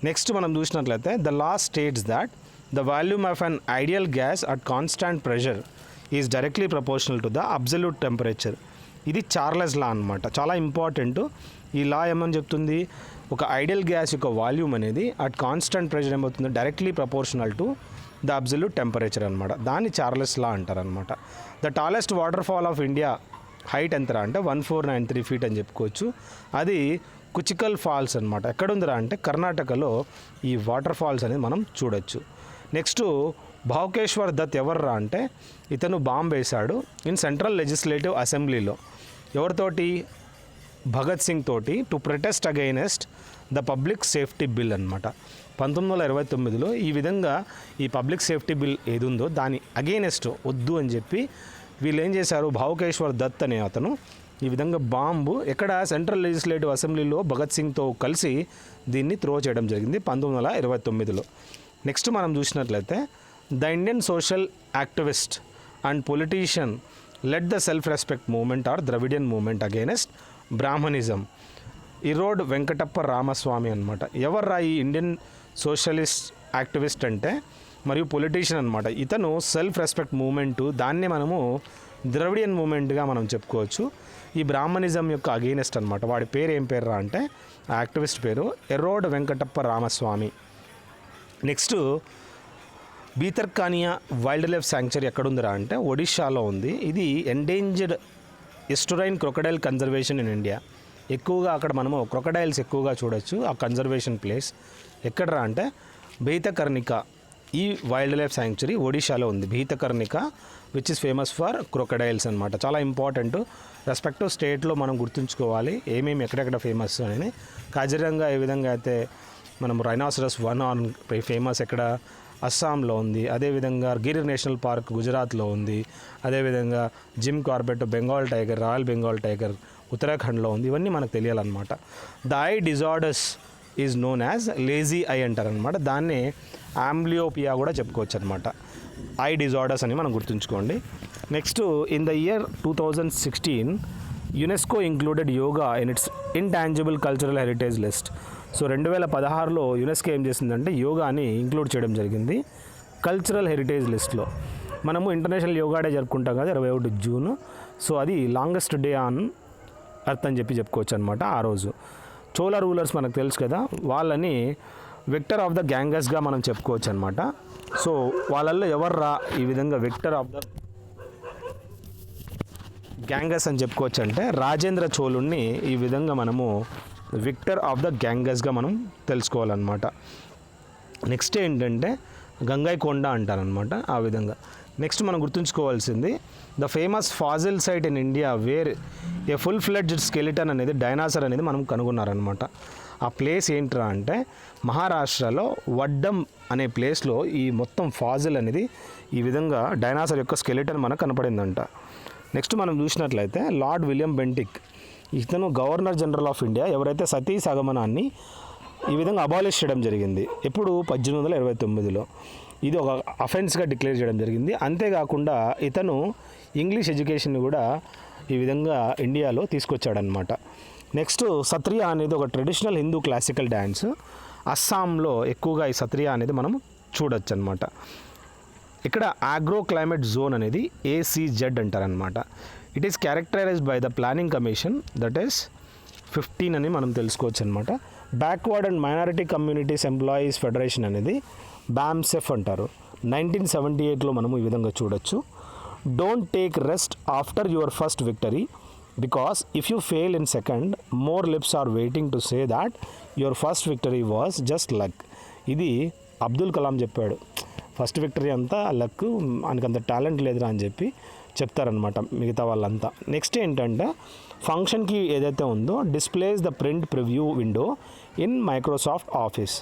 నెక్స్ట్ మనం చూసినట్లయితే the law states that the volume of an ideal gas at constant pressure is directly proportional to the absolute temperature. ఇది చార్లెస్ లా అనమాట, చాలా ఇంపార్టెంట్. ఈ లా ఏమని చెప్తుంది? ఒక ఐడియల్ గ్యాస్ యొక్క వాల్యూమ్ అనేది అట్ కాన్స్టెంట్ ప్రెషర్ ఏమవుతుంది? Directly proportional to the absolute temperature అనమాట. దాన్ని చార్లెస్ లా అంటారనమాట. The tallest water fall of India height ఎంతరా అంటే 1493 feet అని చెప్పుకోవచ్చు. అది కుచికల్ ఫాల్స్ అనమాట. ఎక్కడుందిరా అంటే కర్ణాటకలో ఈ వాటర్ ఫాల్స్ అనేది మనం చూడొచ్చు. నెక్స్ట్ భావ్కేశ్వర్ దత్ ఎవర్రా అంటే ఇతను బాంబ్ వేశాడు ఇన్ సెంట్రల్ లెజిస్లేటివ్ అసెంబ్లీలో. ఎవరితోటి? భగత్ సింగ్ తోటి, to protest against the public safety bill అనమాట. 1929లో ఈ విధంగా ఈ పబ్లిక్ సేఫ్టీ బిల్ ఏది ఉందో దాని అగైనెస్ట్ వద్దు అని చెప్పి వీళ్ళు ఏం చేశారు, భావ్కేశ్వర్ దత్ అనే అతను ఈ విధంగా బాంబు ఎక్కడ సెంట్రల్ లెజిస్లేటివ్ అసెంబ్లీలో భగత్ సింగ్తో కలిసి దీన్ని త్రో చేయడం జరిగింది 1929లో. నెక్స్ట్ మనం చూసినట్లయితే the Indian social activist and politician let the self respect movement or Dravidian movement against Brahminism, Erode Venkatappa Ramaswamy అనమాట. ఎవర్రా ఈ ఇండియన్ సోషలిస్ట్ యాక్టివిస్ట్ అంటే మరియు పొలిటీషియన్ అనమాట. ఇతను సెల్ఫ్ రెస్పెక్ట్ మూమెంటు, దాన్నే మనము ద్రవిడియన్ మూమెంట్గా మనం చెప్పుకోవచ్చు. ఈ బ్రాహ్మణిజం యొక్క అగెయినెస్ట్ అనమాట. వాడి పేరు ఏం పేరు అంటే ఆ యాక్టివిస్ట్ పేరు Erode Venkatappa Ramasamy. Next Bhitarkanika wild life sanctuary ఎక్కడుందిరా అంటే ఒడిషాలో ఉంది. ఇది endangered estuarine crocodile conservation in India. ఎక్కువగా అక్కడ మనము క్రొకడైల్స్ ఎక్కువగా చూడొచ్చు. ఆ కన్జర్వేషన్ ప్లేస్ ఎక్కడరా అంటే భీతకర్ణిక. ఈ వైల్డ్ లైఫ్ శాంక్చురీ ఒడిషాలో ఉంది, Bhitarkanika, which is famous for crocodiles అనమాట. చాలా ఇంపార్టెంట్. రెస్పెక్టివ్ స్టేట్లో మనం గుర్తుంచుకోవాలి ఏమేమి ఎక్కడెక్కడ ఫేమస్ అని. కాజిరంగా ఏ విధంగా అయితే మనం రైనాసరస్ వన్ ఆన్ ఫేమస్ ఎక్కడ అస్సాంలో ఉంది, అదేవిధంగా గిర్ నేషనల్ పార్క్ గుజరాత్లో ఉంది, అదేవిధంగా Jim Corbett Bengal tiger, royal Bengal tiger ఉత్తరాఖండ్లో ఉంది. ఇవన్నీ మనకు తెలియాలన్నమాట. The eye disorders is known as lazy eye అంటారనమాట. దాన్నే ఆంబ్లియోపియా కూడా చెప్పుకోవచ్చు అనమాట. ఐ డిజార్డర్స్ అని మనం గుర్తుంచుకోండి. Next in the year 2016 UNESCO included yoga in its intangible cultural heritage list. So 2016లో యునెస్కో ఏం చేసిందంటే యోగాని ఇంక్లూడ్ చేయడం జరిగింది కల్చరల్ హెరిటేజ్ లిస్ట్లో. మనము ఇంటర్నేషనల్ యోగా డే జరుపుకుంటాం కదా 21 జూన్. సో అది లాంగెస్ట్ డే ఆన్ ఎర్త్ అని చెప్పుకోవచ్చు అనమాట. ఆ రోజు చోళ రూలర్స్ మనకు తెలుసు కదా, వాళ్ళని విక్టర్ ఆఫ్ ద గ్యాంగస్గా మనం చెప్పుకోవచ్చు అనమాట. సో వాళ్ళల్లో ఎవర్రా ఈ విధంగా విక్టర్ ఆఫ్ ద గ్యాంగస్ అని చెప్పుకోవచ్చు అంటే రాజేంద్ర చోళుణ్ణి ఈ విధంగా మనము విక్టర్ ఆఫ్ ద గ్యాంగస్గా మనం తెలుసుకోవాలన్నమాట. నెక్స్ట్ ఏంటంటే గంగైకొండ అంటారనమాట ఆ విధంగా. నెక్స్ట్ మనం గుర్తుంచుకోవాల్సింది the famous fossil site in India where a full fledged skeleton అనేది డైనాసర్ అనేది మనం కనుగొన్నారనమాట. ఆ ప్లేస్ ఏంట్రా అంటే మహారాష్ట్రలో వడ్డం అనే ప్లేస్లో ఈ మొత్తం ఫాజిల్ అనేది ఈ విధంగా డైనాసర్ యొక్క స్కెలిటన్ మనకు కనపడిందంట. నెక్స్ట్ మనం చూసినట్లయితే లార్డ్ విలియం బెంటిక్, ఇతను గవర్నర్ జనరల్ ఆఫ్ ఇండియా. ఎవరైతే సతీ సగమనాన్ని ఈ విధంగా అబాలిష్ చేయడం జరిగింది ఎప్పుడు 1829లో. ఇది ఒక అఫెన్స్గా డిక్లేర్ చేయడం జరిగింది. అంతేకాకుండా ఇతను ఇంగ్లీష్ ఎడ్యుకేషన్ కూడా ఈ విధంగా ఇండియాలో తీసుకొచ్చాడనమాట. నెక్స్ట్ సత్రియా అనేది ఒక ట్రెడిషనల్ హిందూ క్లాసికల్ డ్యాన్స్. అస్సాంలో ఎక్కువగా ఈ సత్రియా అనేది మనం చూడొచ్చు అనమాట. ఇక్కడ ఆగ్రో క్లైమేట్ జోన్ అనేది ACZ అంటారనమాట. It is characterized by the planning commission, that is 15 అని మనం తెలుసుకోవచ్చు అనమాట. Backward and minority communities employees federation అనేది BAMSEF అంటారు. 1978లో మనము ఈ విధంగా చూడొచ్చు. Don't take rest after your first victory because if you fail in second more lips are waiting to say that your first victory was just luck. ఇది అబ్దుల్ కలాం చెప్పాడు. First victory అంతా లక్, మనకంత టాలెంట్ లేదురా అని చెప్పి చెప్తారనమాట మిగతా వాళ్ళంతా. నెక్స్ట్ ఏంటంటే ఫంక్షన్కి ఏదైతే ఉందో displays the print preview window in Microsoft Office,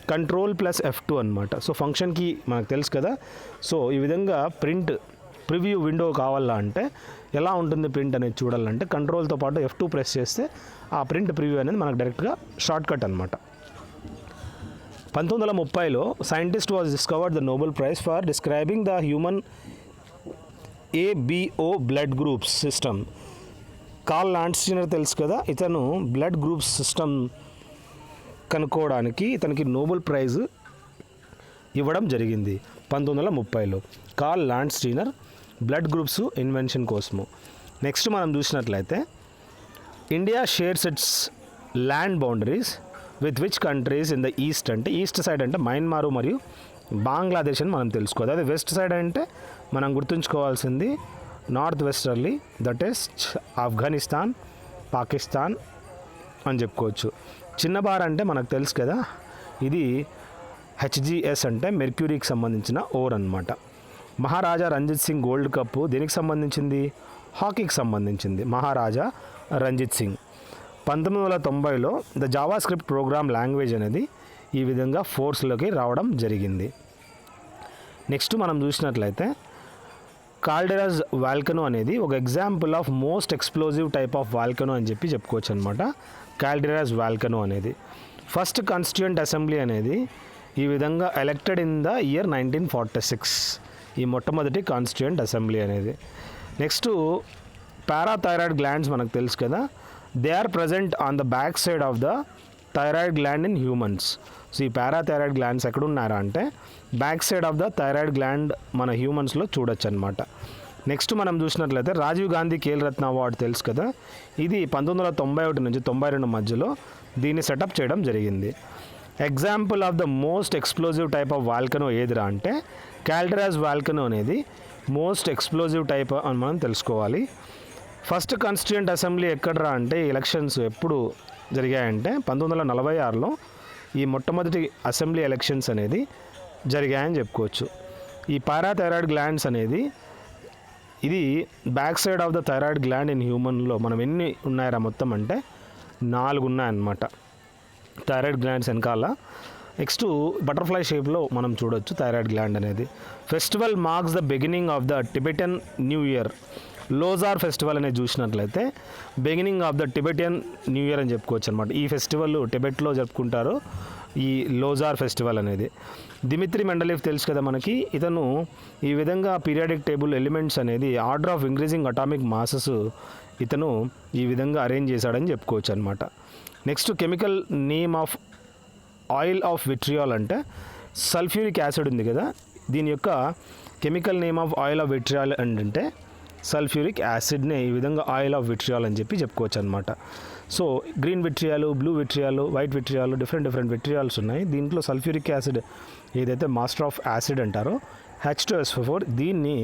Ctrl+F2 అనమాట. సో ఫంక్షన్కి మనకు తెలుసు కదా. సో ఈ విధంగా ప్రింట్ ప్రివ్యూ విండో కావాలా అంటే ఎలా ఉంటుంది ప్రింట్ అనేది చూడాలంటే కంట్రోల్తో పాటు F2 ప్రెస్ చేస్తే ఆ ప్రింట్ ప్రివ్యూ అనేది మనకు డైరెక్ట్గా షార్ట్కట్ అనమాట. 1930లో scientist was discovered the nobel prize for describing the human ABO blood groups system. Karl Landsteiner తెలుసు కదా, ఇతను బ్లడ్ గ్రూప్స్ సిస్టమ్ కనుక్కోవడానికి ఇతనికి నోబెల్ ప్రైజ్ ఇవ్వడం జరిగింది 1930లో. కార్ల్ లాండ్స్టీనర్ బ్లడ్ గ్రూప్స్ ఇన్వెన్షన్ కోసము. నెక్స్ట్ మనం చూసినట్లయితే India shares it's land boundaries with which countries in the east. అంటే ఈస్ట్ సైడ్ అంటే మయన్మారు మరియు బంగ్లాదేశ్ అని మనం తెలుసుకోవాలి. అదే వెస్ట్ సైడ్ అంటే మనం గుర్తుంచుకోవాల్సింది north westerly, that is Afghanistan, Pakistan అని చెప్పుకోవచ్చు. చిన్న బార్ అంటే మనకు తెలుసు కదా, ఇది హెచ్జిఎస్ అంటే మెర్క్యూరీకి సంబంధించిన ఓర్ అనమాట. మహారాజా రంజిత్ సింగ్ గోల్డ్ కప్ దేనికి సంబంధించింది? హాకీకి సంబంధించింది. మహారాజా రంజిత్ సింగ్ 1990లో the JavaScript program language అనేది ఈ విధంగా ఫోర్స్లోకి రావడం జరిగింది. నెక్స్ట్ మనం చూసినట్లయితే కాల్డెరాస్ వాల్కనో అనేది ఒక example of most explosive type of volcano అని చెప్పి చెప్పుకోవచ్చు అనమాట. కాల్డెరాస్ వాల్కనో అనేది ఫస్ట్ కాన్స్టిట్యూయెంట్ అసెంబ్లీ అనేది ఈ విధంగా ఎలక్టెడ్ ఇన్ ద ఇయర్ 1946, ఈ మొట్టమొదటి కాన్స్టిట్యూయెంట్ అసెంబ్లీ అనేది. నెక్స్ట్ పారాథైరాయిడ్ గ్లాండ్స్ మనకు తెలుసు కదా, they are present on the back side of the thyroid gland in humans. So ఈ పారాథైరాయిడ్ గ్లాండ్స్ ఎక్కడున్నారా అంటే back side of the thyroid gland మన హ్యూమన్స్లో చూడొచ్చు అనమాట. నెక్స్ట్ మనం చూసినట్లయితే రాజీవ్ గాంధీ ఖేల్ రత్న అవార్డు తెలుసు కదా, ఇది 1991 నుంచి 92 మధ్యలో దీన్ని సెటప్ చేయడం జరిగింది. Example of the most explosive type of volcano ఏదిరా అంటే కాల్డెరాస్ వాల్కనో అనేది మోస్ట్ ఎక్స్ప్లోజివ్ టైప్ అని మనం తెలుసుకోవాలి. ఫస్ట్ కాన్స్టిట్యూయెంట్ అసెంబ్లీ ఎక్కడరా అంటే ఎలక్షన్స్ ఎప్పుడు జరిగాయంటే 1946లో ఈ మొట్టమొదటి అసెంబ్లీ ఎలక్షన్స్ అనేది జరిగాయని చెప్పుకోవచ్చు. ఈ పారాథైరాయిడ్ గ్లాండ్స్ అనేది ఇది back side of the thyroid gland in హ్యూమన్లో మనం ఎన్ని ఉన్నాయరా మొత్తం అంటే 4 ఉన్నాయన్నమాట థైరాయిడ్ గ్లాండ్స్ వెనకాల. నెక్స్ట్ బటర్ఫ్లై షేప్లో మనం చూడొచ్చు థైరాయిడ్ గ్లాండ్ అనేది. Festival marks the beginning of the Tibetan new year. Losar festival అనేది చూసినట్లయితే beginning of the Tibetan new year అని చెప్పుకోవచ్చు అనమాట. ఈ ఫెస్టివల్ టిబెట్లో జరుపుకుంటారు ఈ లోజార్ ఫెస్టివల్ అనేది. దిమిత్రి మెండలీఫ్ తెలుసు కదా మనకి, ఇతను ఈ విధంగా పీరియాడిక్ టేబుల్ ఎలిమెంట్స్ అనేది order of increasing atomic masses ఇతను ఈ విధంగా అరేంజ్ చేశాడని చెప్పుకోవచ్చు అనమాట. Next chemical name of oil of vitriol అంటే సల్ఫ్యూరిక్ యాసిడ్ ఉంది కదా, దీని యొక్క chemical name of oil of vitriol అంటే సల్ఫ్యూరిక్ యాసిడ్ని ఈ విధంగా ఆయిల్ ఆఫ్ విట్రియాల్ అని చెప్పి చెప్పుకోవచ్చు అనమాట. So green vitriol, blue vitriol, white vitriol, different vitriols ఉన్నాయి. దీంట్లో సల్ఫ్యూరిక్ యాసిడ్ ఏదైతే మాస్టర్ ఆఫ్ యాసిడ్ అంటారో H2SO4, దీన్ని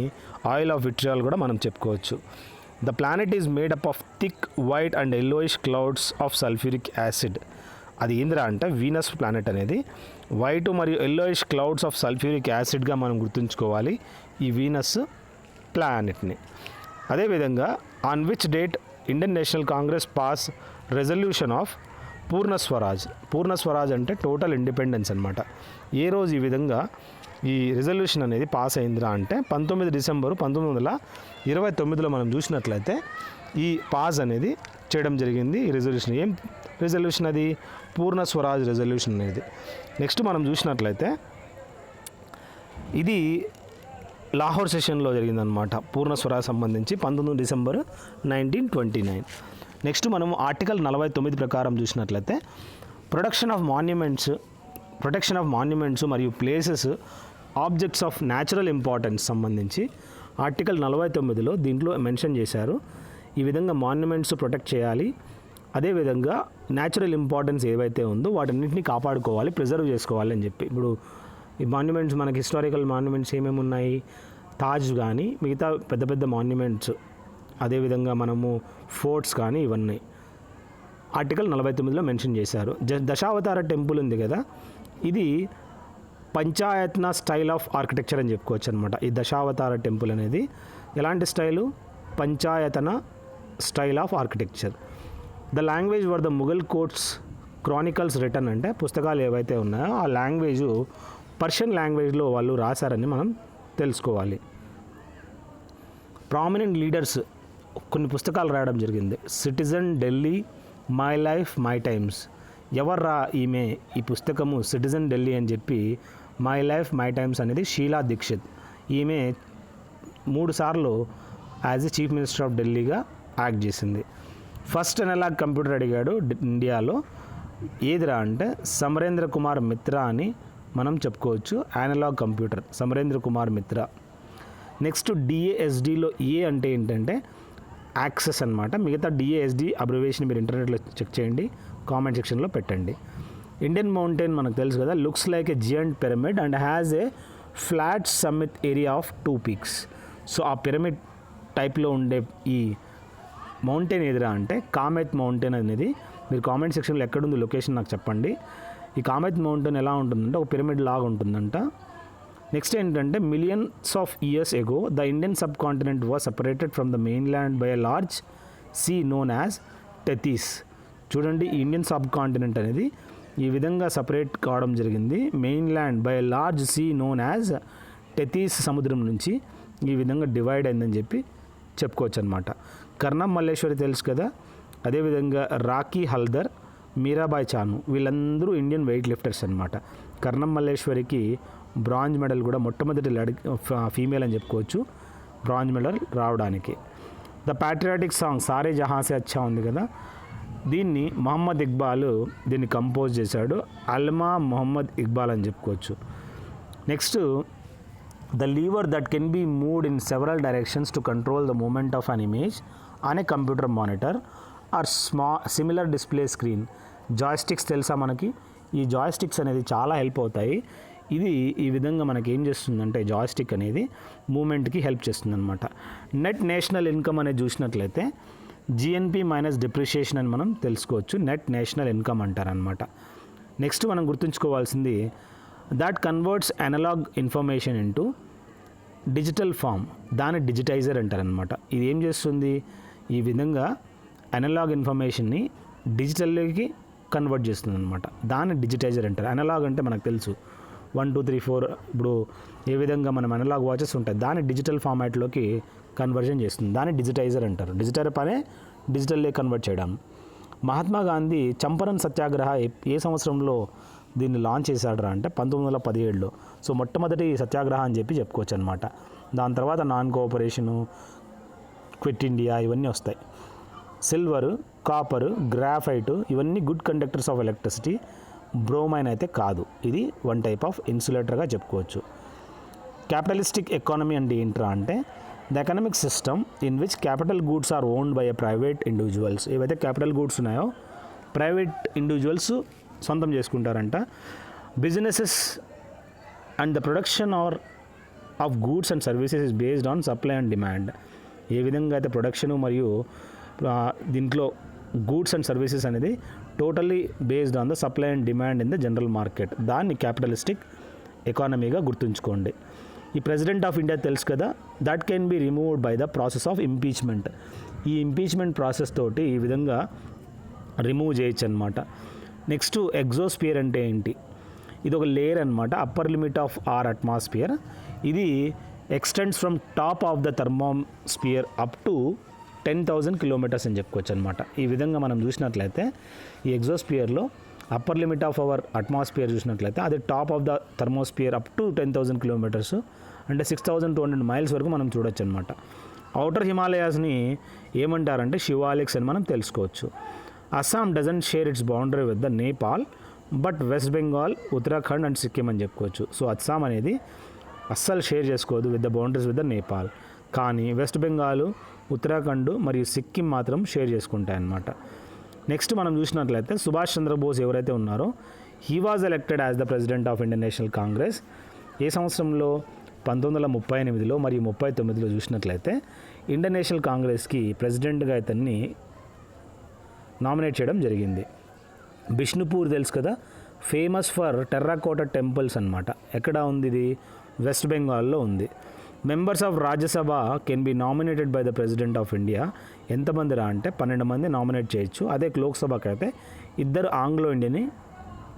ఆయిల్ ఆఫ్ విట్రియాల్ కూడా మనం చెప్పుకోవచ్చు. The planet is made up of thick white and yellowish clouds of sulphuric acid. అది ఏందిరా అంటే వీనస్ ప్లానెట్ అనేది వైట్ మరియు ఎల్లోయిష్ క్లౌడ్స్ ఆఫ్ సల్ఫ్యూరిక్ యాసిడ్గా మనం గుర్తుంచుకోవాలి ఈ వీనస్ ప్లానెట్ని. అదేవిధంగా on which date Indian National Congress pass resolution of Purna Swaraj. Purna Swaraj అంటే టోటల్ ఇండిపెండెన్స్ అనమాట. ఏ రోజు ఈ విధంగా ఈ రిజల్యూషన్ అనేది పాస్ అయిందిరా అంటే 19 డిసెంబరు 1929లో మనం చూసినట్లయితే ఈ పాస్ అనేది చేయడం జరిగింది. ఈ రిజల్యూషన్ ఏం రిజల్యూషన్ అది? పూర్ణ స్వరాజ్ రిజల్యూషన్ అనేది. నెక్స్ట్ మనం చూసినట్లయితే ఇది లాహోర్ సెషన్లో జరిగిందనమాట పూర్ణ స్వరాజ్ సంబంధించి 19 డిసెంబర్ 1929. నెక్స్ట్ మనం ఆర్టికల్ 49 ప్రకారం చూసినట్లయితే ప్రొటెక్షన్ ఆఫ్ మాన్యుమెంట్స్ మరియు places objects of natural importance సంబంధించి ఆర్టికల్ 49లో దీంట్లో మెన్షన్ చేశారు. ఈ విధంగా మాన్యుమెంట్స్ ప్రొటెక్ట్ చేయాలి, అదేవిధంగా న్యాచురల్ ఇంపార్టెన్స్ ఏవైతే ఉందో వాటన్నింటినీ కాపాడుకోవాలి, ప్రిజర్వ్ చేసుకోవాలి అని చెప్పి. ఇప్పుడు ఈ మాన్యుమెంట్స్ మనకి హిస్టారికల్ మాన్యుమెంట్స్ ఏమేమి ఉన్నాయి? తాజ్ కానీ మిగతా పెద్ద పెద్ద మాన్యుమెంట్స్, అదేవిధంగా మనము ఫోర్ట్స్ కానీ ఇవన్నీ ఆర్టికల్ 49లో మెన్షన్ చేశారు. దశావతార టెంపుల్ ఉంది కదా, ఇది పంచాయతన స్టైల్ ఆఫ్ ఆర్కిటెక్చర్ అని చెప్పుకోవచ్చు అనమాట. ఈ దశావతార టెంపుల్ అనేది ఎలాంటి style? Panchayatana style of architecture. The language were the Mughal courts chronicles written అంటే పుస్తకాలు ఏవైతే ఉన్నాయో ఆ లాంగ్వేజు పర్షియన్ లాంగ్వేజ్లో వాళ్ళు రాశారని మనం తెలుసుకోవాలి. ప్రామినెంట్ లీడర్స్ కొన్ని పుస్తకాలు రాయడం జరిగింది. Citizen Delhi, my life my times. ఎవర్రా ఈమె? ఈ పుస్తకము సిటిజన్ ఢిల్లీ అని చెప్పి మై లైఫ్ మై టైమ్స్ అనేది షీలా దీక్షిత్. ఈమె 3 సార్లు as a chief minister of ఢిల్లీగా యాక్ట్ చేసింది. ఫస్ట్ అనలాగ్ కంప్యూటర్ అడిగాడు ఇండియాలో, ఏదిరా అంటే సమరేంద్ర కుమార్ మిత్రా అని మనం చెప్పుకోవచ్చు. Analog computer Samarendra Kumar Mitra. Next డిఏఎస్డిలో ఏ అంటే ఏంటంటే యాక్సెస్ అనమాట. మిగతా డిఏఎస్డి అబ్రివేషన్ మీరు ఇంటర్నెట్లో చెక్ చేయండి, కామెంట్ సెక్షన్లో పెట్టండి. ఇండియన్ మౌంటైన్ మనకు తెలుసు కదా, looks like a giant pyramid and has a flat summit area of 2 peaks. So ఆ పిరమిడ్ టైప్లో ఉండే ఈ మౌంటైన్ ఏదిరా అంటే కామెత్ మౌంటైన్ అనేది. మీరు కామెంట్ సెక్షన్లో ఎక్కడుంది లొకేషన్ నాకు చెప్పండి. ఈ కామెత్ మౌంటైన్ ఎలా ఉంటుందంటే ఒక పిరమిడ్ లాగా ఉంటుందంట. నెక్స్ట్ ఏంటంటే millions of years ago the Indian subcontinent was separated from the mainland by a large sea known as Tethys. చూడండి, ఈ ఇండియన్ సబ్ కాంటినెంట్ అనేది ఈ విధంగా సపరేట్ కావడం జరిగింది mainland by a large sea known as Tethys సముద్రం నుంచి ఈ విధంగా డివైడ్ అయిందని చెప్పి చెప్పుకోవచ్చు అనమాట. కర్ణం మల్లేశ్వరి తెలుసు కదా, అదేవిధంగా రాకీ హల్దర్, మీరాబాయ్ చాను వీళ్ళందరూ ఇండియన్ వెయిట్ లిఫ్టర్స్ అనమాట. కర్ణం మల్లేశ్వరికి బ్రాంజ్ మెడల్ కూడా మొట్టమొదటి ఫీమేల్ అని చెప్పుకోవచ్చు బ్రాంజ్ మెడల్ రావడానికి. ద ప్యాట్రియాటిక్ సాంగ్ సారే జహాసే అచ్చా ఉంది కదా, దీన్ని మొహమ్మద్ ఇక్బాల్ దీన్ని కంపోజ్ చేశాడు. అల్మా మొహమ్మద్ ఇక్బాల్ అని చెప్పుకోవచ్చు. Next the lever that can be moved in several directions to control the moment of an image on a computer monitor or similar display screen. Joysticks తెలుసా మనకి, ఈ జాయ్స్టిక్స్ అనేది చాలా హెల్ప్ అవుతాయి. ఇది ఈ విధంగా మనకి ఏం చేస్తుందంటే జాయ్స్టిక్ అనేది మూమెంట్కి హెల్ప్ చేస్తుంది అనమాట. నెట్ నేషనల్ ఇన్కమ్ అనేది చూసినట్లయితే జిఎన్పి మైనస్ డిప్రిషియేషన్ అని మనం తెలుసుకోవచ్చు. నెట్ నేషనల్ ఇన్కమ్ అంటారనమాట. నెక్స్ట్ మనం గుర్తుంచుకోవాల్సింది that converts analog information into digital form, దాన్ని డిజిటైజర్ అంటారనమాట. ఇది ఏం చేస్తుంది, ఈ విధంగా అనలాగ్ ఇన్ఫర్మేషన్ని డిజిటల్లోకి కన్వర్ట్ చేస్తుంది అనమాట. దాన్ని డిజిటైజర్ అంటారు. అనలాగ్ అంటే మనకు తెలుసు 1 2 3 4 ఇప్పుడు ఏ విధంగా మనం అనలాగ్ వాచెస్ ఉంటాయి, దాన్ని డిజిటల్ ఫార్మాట్లోకి కన్వర్జన్ చేస్తుంది, దాన్ని డిజిటైజర్ అంటారు. డిజిటల్ పనే డిజిటల్లే కన్వర్ట్ చేయడం. మహాత్మా గాంధీ చంపారణ్ సత్యాగ్రహ ఏ సంవత్సరంలో దీన్ని లాంచ్ చేశాడరా అంటే 1917లో. సో మొట్టమొదటి సత్యాగ్రహ అని చెప్పి చెప్పుకోవచ్చు అనమాట. దాని తర్వాత నాన్ కోఆపరేషను, క్విట్ ఇండియా ఇవన్నీ వస్తాయి. సిల్వరు, కాపరు, గ్రాఫైటు ఇవన్నీ good conductors of electricity. Bromine అయితే కాదు, ఇది వన్ టైప్ ఆఫ్ ఇన్సులేటర్గా చెప్పుకోవచ్చు. క్యాపిటలిస్టిక్ ఎకానమీ అంటే ఏంట్రా అంటే the economic system in which capital goods are owned by a private individuals. ఏవైతే క్యాపిటల్ గూడ్స్ ఉన్నాయో ప్రైవేట్ ఇండివిజువల్స్ సొంతం చేసుకుంటారంట. Businesses and the production of goods and services is based on supply and demand. ఏ విధంగా అయితే production మరియు దీంట్లో goods and services అనేది totally based on the supply and demand in the general market, దాన్ని capitalistic ఎకానమీగా గుర్తుంచుకోండి. ఈ ప్రెసిడెంట్ ఆఫ్ ఇండియా తెలుసు కదా, that can be removed by the process of impeachment. ఈ ఇంపీచ్మెంట్ ప్రాసెస్ తోటి ఈ విధంగా రిమూవ్ చేయొచ్చు అనమాట. నెక్స్ట్ ఎగ్జోస్పియర్ అంటే ఏంటి, ఇది ఒక లేయర్ అనమాట, upper limit of our atmosphere. ఇది extends from top of the thermosphere up to 10,000 kilometers అని చెప్పుకోవచ్చు అనమాట. ఈ విధంగా మనం చూసినట్లయితే ఈ ఎగ్జోస్పియర్లో upper limit of our atmosphere చూసినట్లయితే అది top of the thermosphere up to 10,000 kilometers అంటే 6,200 మైల్స్ వరకు మనం చూడొచ్చు అనమాట. ఔటర్ హిమాలయాస్ని ఏమంటారంటే శివాలిక్స్ అని మనం తెలుసుకోవచ్చు. Assam doesn't share its boundary with the Nepal but West Bengal, Uttarakhand and Sikkim అని చెప్పుకోవచ్చు. సో అస్సాం అనేది అస్సలు షేర్ చేసుకోదు with the boundaries with the Nepal, కానీ వెస్ట్ బెంగాల్, ఉత్తరాఖండ్ మరియు సిక్కిం మాత్రం షేర్ చేసుకుంటాయి అన్నమాట. నెక్స్ట్ మనం చూసినట్లయితే సుభాష్ చంద్రబోస్ ఎవరైతే ఉన్నారో he was elected as the president of Indian National Congress. ఏ సంవత్సరంలో 1938లో మరియు 39లో చూసినట్లయితే ఇండియన్ నేషనల్ కాంగ్రెస్కి ప్రెసిడెంట్గా ఇతన్ని నామినేట్ చేయడం జరిగింది. బిష్ణుపూర్ తెలుసు కదా, ఫేమస్ ఫర్ టెర్రాకోటా టెంపుల్స్ అనమాట. ఎక్కడ ఉంది ఇది, వెస్ట్ బెంగాల్లో ఉంది. Members of Rajya Sabha can be nominated by the president of India. ఎంతమంది రా అంటే 12 మంది నామినేట్ చేయొచ్చు. అదే లోక్సభకి అయితే 2 ఆంగ్లో ఇండియన్ని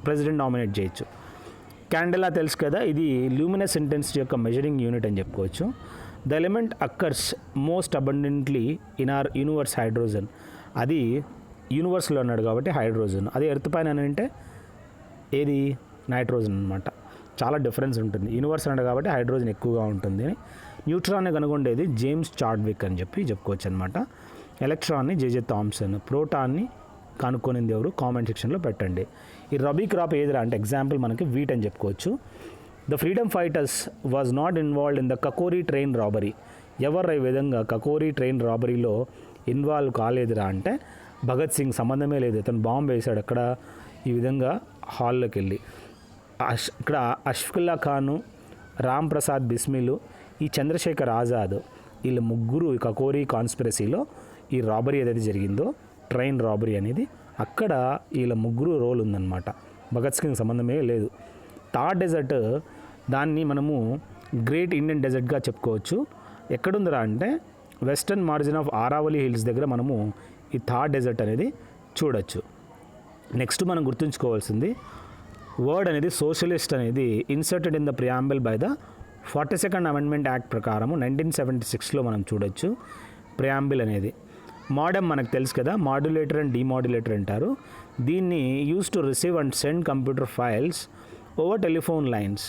ప్రెసిడెంట్ నామినేట్ చేయొచ్చు. క్యాండెలా తెలుసు కదా, ఇది లూమినస్ ఇంటెన్సిటీ యొక్క మెజరింగ్ యూనిట్ అని చెప్పుకోవచ్చు. The element occurs most abundantly in our universe hydrogen. అది యూనివర్స్లో ఉన్నాడు కాబట్టి హైడ్రోజన్. అదే ఎర్త్ పైన అంటే ఏది, నైట్రోజన్ అనమాట. చాలా డిఫరెన్స్ ఉంటుంది. యూనివర్స్ అన్నాడు కాబట్టి హైడ్రోజన్ ఎక్కువగా ఉంటుంది. న్యూట్రాన్ని కనుగొండేది జేమ్స్ చాడ్విక్ అని చెప్పి చెప్పుకోవచ్చు అనమాట. ఎలక్ట్రాన్ని జేజే థామ్సన్. ప్రోటాన్ని కనుక్కొనింది ఎవరు, కామెంట్ సెక్షన్లో పెట్టండి. ఈ రబీ క్రాప్ ఏదిరా అంటే ఎగ్జాంపుల్ మనకి వీట్ అని చెప్పుకోవచ్చు. The freedom fighters was not involved in the Kakori train robbery. ఎవరు ఈ విధంగా కకోరీ ట్రైన్ రాబరీలో ఇన్వాల్వ్ కాలేదురా అంటే భగత్ సింగ్. సంబంధమే లేదు, ఇతను బాంబు వేశాడు అక్కడ ఈ విధంగా హాల్లోకి వెళ్ళి. ఇక్కడ అష్ఫుల్లా ఖాను, రామ్ ప్రసాద్ బిస్మిలు, ఈ చంద్రశేఖర్ ఆజాద్, వీళ్ళ ముగ్గురు ఈ కకోరీ కాన్స్పిరసీలో ఈ రాబరీ ఏదైతే జరిగిందో ట్రైన్ రాబరీ అనేది, అక్కడ వీళ్ళ ముగ్గురు రోల్ ఉందన్నమాట. భగత్ సింగ్ సంబంధమే లేదు. థార్ డెజర్ట్ దాన్ని మనము గ్రేట్ ఇండియన్ డెజర్ట్గా చెప్పుకోవచ్చు. ఎక్కడుందిరా అంటే western margin of Aravalli hills దగ్గర మనము ఈ థార్ డెజర్ట్ అనేది చూడొచ్చు. నెక్స్ట్ మనం గుర్తుంచుకోవాల్సింది వర్డ్ అనేది సోషలిస్ట్ అనేది inserted in the preamble by the 42nd amendment act ప్రకారము 1976లో మనం చూడొచ్చు ప్రియాంబుల్ అనేది. మోడెమ్ మనకు తెలుసు కదా, మాడ్యులేటర్ అండ్ డిమాడ్యులేటర్ అంటారు. దీన్ని use to receive and send computer files over telephone lines,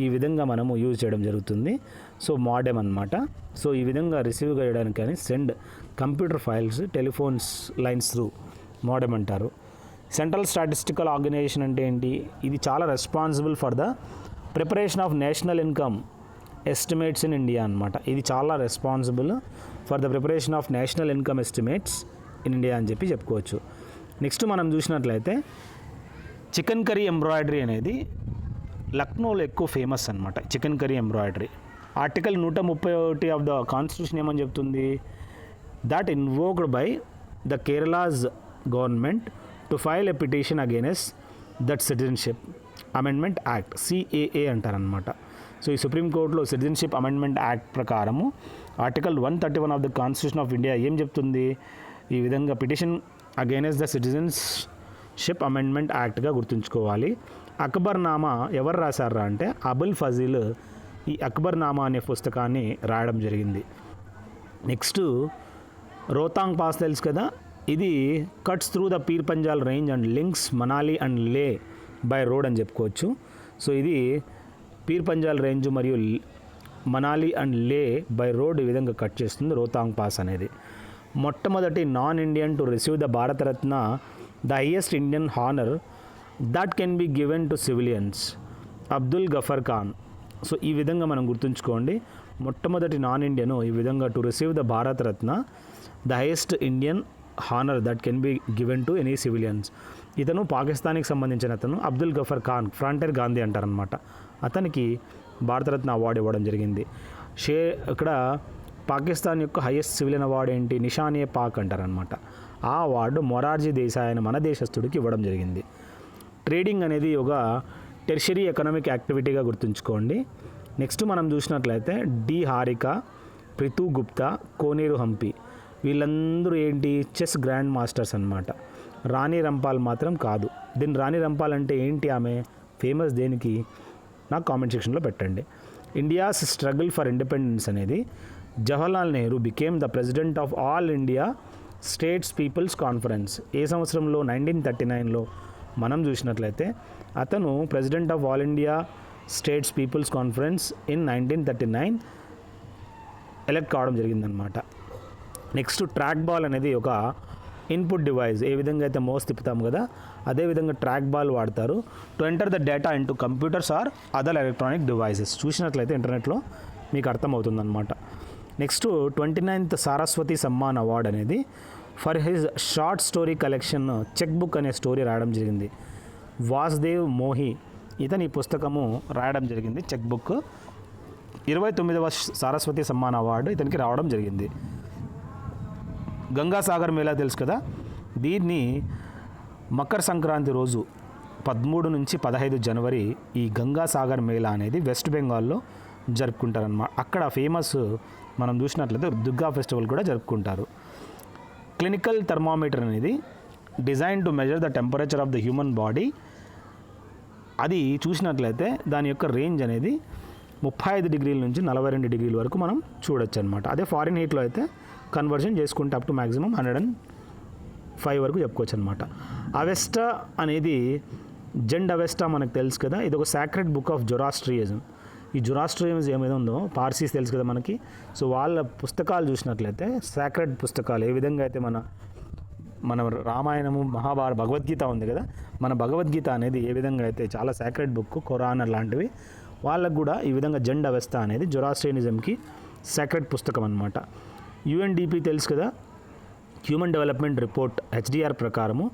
ఈ విధంగా మనము యూజ్ చేయడం జరుగుతుంది. సో మోడెమ్ అన్నమాట. సో ఈ విధంగా రిసీవ్ చేయడానికి కానీ send computer files telephones lines through modem అంటారు. సెంట్రల్ స్టాటిస్టికల్ ఆర్గనైజేషన్ అంటే ఏంటి? ఇది చాలా responsible for the preparation of national income estimates in India అనమాట. ఇది చాలా responsible for the preparation of national income estimates in India అని చెప్పుకోవచ్చు. నెక్స్ట్ మనం చూసినట్లయితే చికెన్ కర్రీ ఎంబ్రాయిడరీ అనేది లక్నోలో ఎక్కువ ఫేమస్ అనమాట. Chicken curry embroidery article 131 of the constitution ఏమని చెప్తుంది? That invoked by the Kerala's government to file a petition against that citizenship amendment act, CAA అంటారనమాట. సో ఈ సుప్రీంకోర్టులో సిటిజన్షిప్ అమెండ్మెంట్ యాక్ట్ ప్రకారము article 131 of the constitution of India ఏం చెప్తుంది? ఈ విధంగా petition against the citizenship amendment యాక్ట్గా గుర్తుంచుకోవాలి. అక్బర్నామా ఎవరు రాశారా అంటే అబుల్ ఫజీల్ ఈ అక్బర్నామా అనే పుస్తకాన్ని రాయడం జరిగింది. నెక్స్ట్ రోహతాంగ్ పాస్ తెలుసు కదా, ఇది cuts through the peer Panjal range and links Manali and లే బై రోడ్ అని చెప్పుకోవచ్చు. సో ఇది పీర్ పంజాల్ రేంజ్ మరియు మనాలి అండ్ లే బై రోడ్ ఈ విధంగా కట్ చేస్తుంది రోహతాంగ్ పాస్ అనేది. మొట్టమొదటి non Indian to receive the Bharat Ratna, the highest Indian honour that can be given to civilians, Abdul Gafar Khan. So ఈ విధంగా మనం గుర్తుంచుకోండి, మొట్టమొదటి నాన్ ఇండియన్ ఈ విధంగా to receive the Bharat Ratna, the highest Indian honour that can be given to any civilians. ఇతను పాకిస్తాన్కి సంబంధించిన అతను అబ్దుల్ గఫర్ ఖాన్, ఫ్రాంటియర్ గాంధీ అంటారనమాట. అతనికి భారతరత్న అవార్డు ఇవ్వడం జరిగింది. ఇక్కడ పాకిస్తాన్ యొక్క హైయెస్ట్ సివిలియన్ అవార్డు ఏంటి? నిషానే పాక్ అంటారనమాట. ఆ అవార్డు మొరార్జీ దేశాయ్ అయిన మన దేశస్థుడికి ఇవ్వడం జరిగింది. ట్రేడింగ్ అనేది ఒక టెర్షరీ ఎకనామిక్ యాక్టివిటీగా గుర్తుంచుకోండి. నెక్స్ట్ మనం చూసినట్లయితే డి హారిక, ప్రితు గుప్తా, కోనేరు హంపి వీళ్ళందరూ ఏంటి? చెస్ గ్రాండ్ మాస్టర్స్ అన్నమాట. రాణి రంపాల్ మాత్రం కాదు. దీని రాణి రంపాల్ అంటే ఏంటి? ఆమె ఫేమస్ దేనికి? నాకు కామెంట్ సెక్షన్లో పెట్టండి. ఇండియాస్ స్ట్రగుల్ ఫర్ ఇండిపెండెన్స్ అనేది Jawaharlal Nehru became the president of All India States Peoples Conference. ఏ సంవత్సరంలో? 1939లో మనం చూసినట్లయితే అతను president of All India States Peoples Conference in 1939 elect కావడం జరిగిందనమాట. నెక్స్ట్ ట్రాక్ బాల్ అనేది ఒక ఇన్పుట్ డివైస్. ఏ విధంగా అయితే మౌస్ తిప్పుతాం కదా, అదేవిధంగా ట్రాక్ బాల్ వాడతారు to enter the data into computers or other electronic devices. చూసినట్లయితే ఇంటర్నెట్లో మీకు అర్థమవుతుందన్నమాట. Next 29th Saraswati Samman award అనేది for his short story collection check book అనే స్టోరీ రాయడం జరిగింది. వాసుదేవ్ మోహి ఇతని పుస్తకము రాయడం జరిగింది, చెక్ బుక్. 29వ సారస్వతి సమ్మాన్ అవార్డు ఇతనికి రావడం జరిగింది. గంగాసాగర్ మేళా తెలుసు కదా, దీన్ని మకర సంక్రాంతి రోజు 13 నుంచి 15 జనవరి ఈ గంగాసాగర్ మేళా అనేది వెస్ట్ బెంగాల్లో జరుపుకుంటారన్నమాట. అక్కడ ఫేమస్ మనం చూసినట్లయితే దుర్గా ఫెస్టివల్ కూడా జరుపుకుంటారు. క్లినికల్ థర్మామీటర్ అనేది design to measure the temperature of the human body. అది చూసినట్లయితే దాని యొక్క రేంజ్ అనేది 35 డిగ్రీల నుంచి 42 డిగ్రీల వరకు మనం చూడొచ్చు అనమాట. అదే ఫారిన్ హీట్లో అయితే కన్వర్జన్ చేసుకుంటే అప్ టు మ్యాక్సిమం 105 వరకు చెప్పుకోవచ్చు అనమాట. అవెస్టా అనేది జెండ్ అవెస్టా మనకు తెలుసు కదా, ఇది ఒక సాక్రెడ్ బుక్ ఆఫ్ జొరాస్ట్రియిజం. ఈ జొరాస్ట్రియిజం ఏమైనా ఉందో పార్సీస్ తెలుసు కదా మనకి. సో వాళ్ళ పుస్తకాలు చూసినట్లయితే సాక్రెడ్ పుస్తకాలు ఏ విధంగా అయితే మన రామాయణము, మహాభారత, భగవద్గీత ఉంది కదా, మన భగవద్గీత అనేది ఏ విధంగా అయితే చాలా సాక్రెడ్ బుక్, ఖురాన్ లాంటివి, వాళ్ళకు కూడా ఈ విధంగా జెండ్ అవెస్తా అనేది జొరాస్ట్రియనిజంకి సాక్రెడ్ పుస్తకం అనమాట. UNDP తెలుసు కదా, హ్యూమన్ డెవలప్మెంట్ రిపోర్ట్ HDR ప్రకారము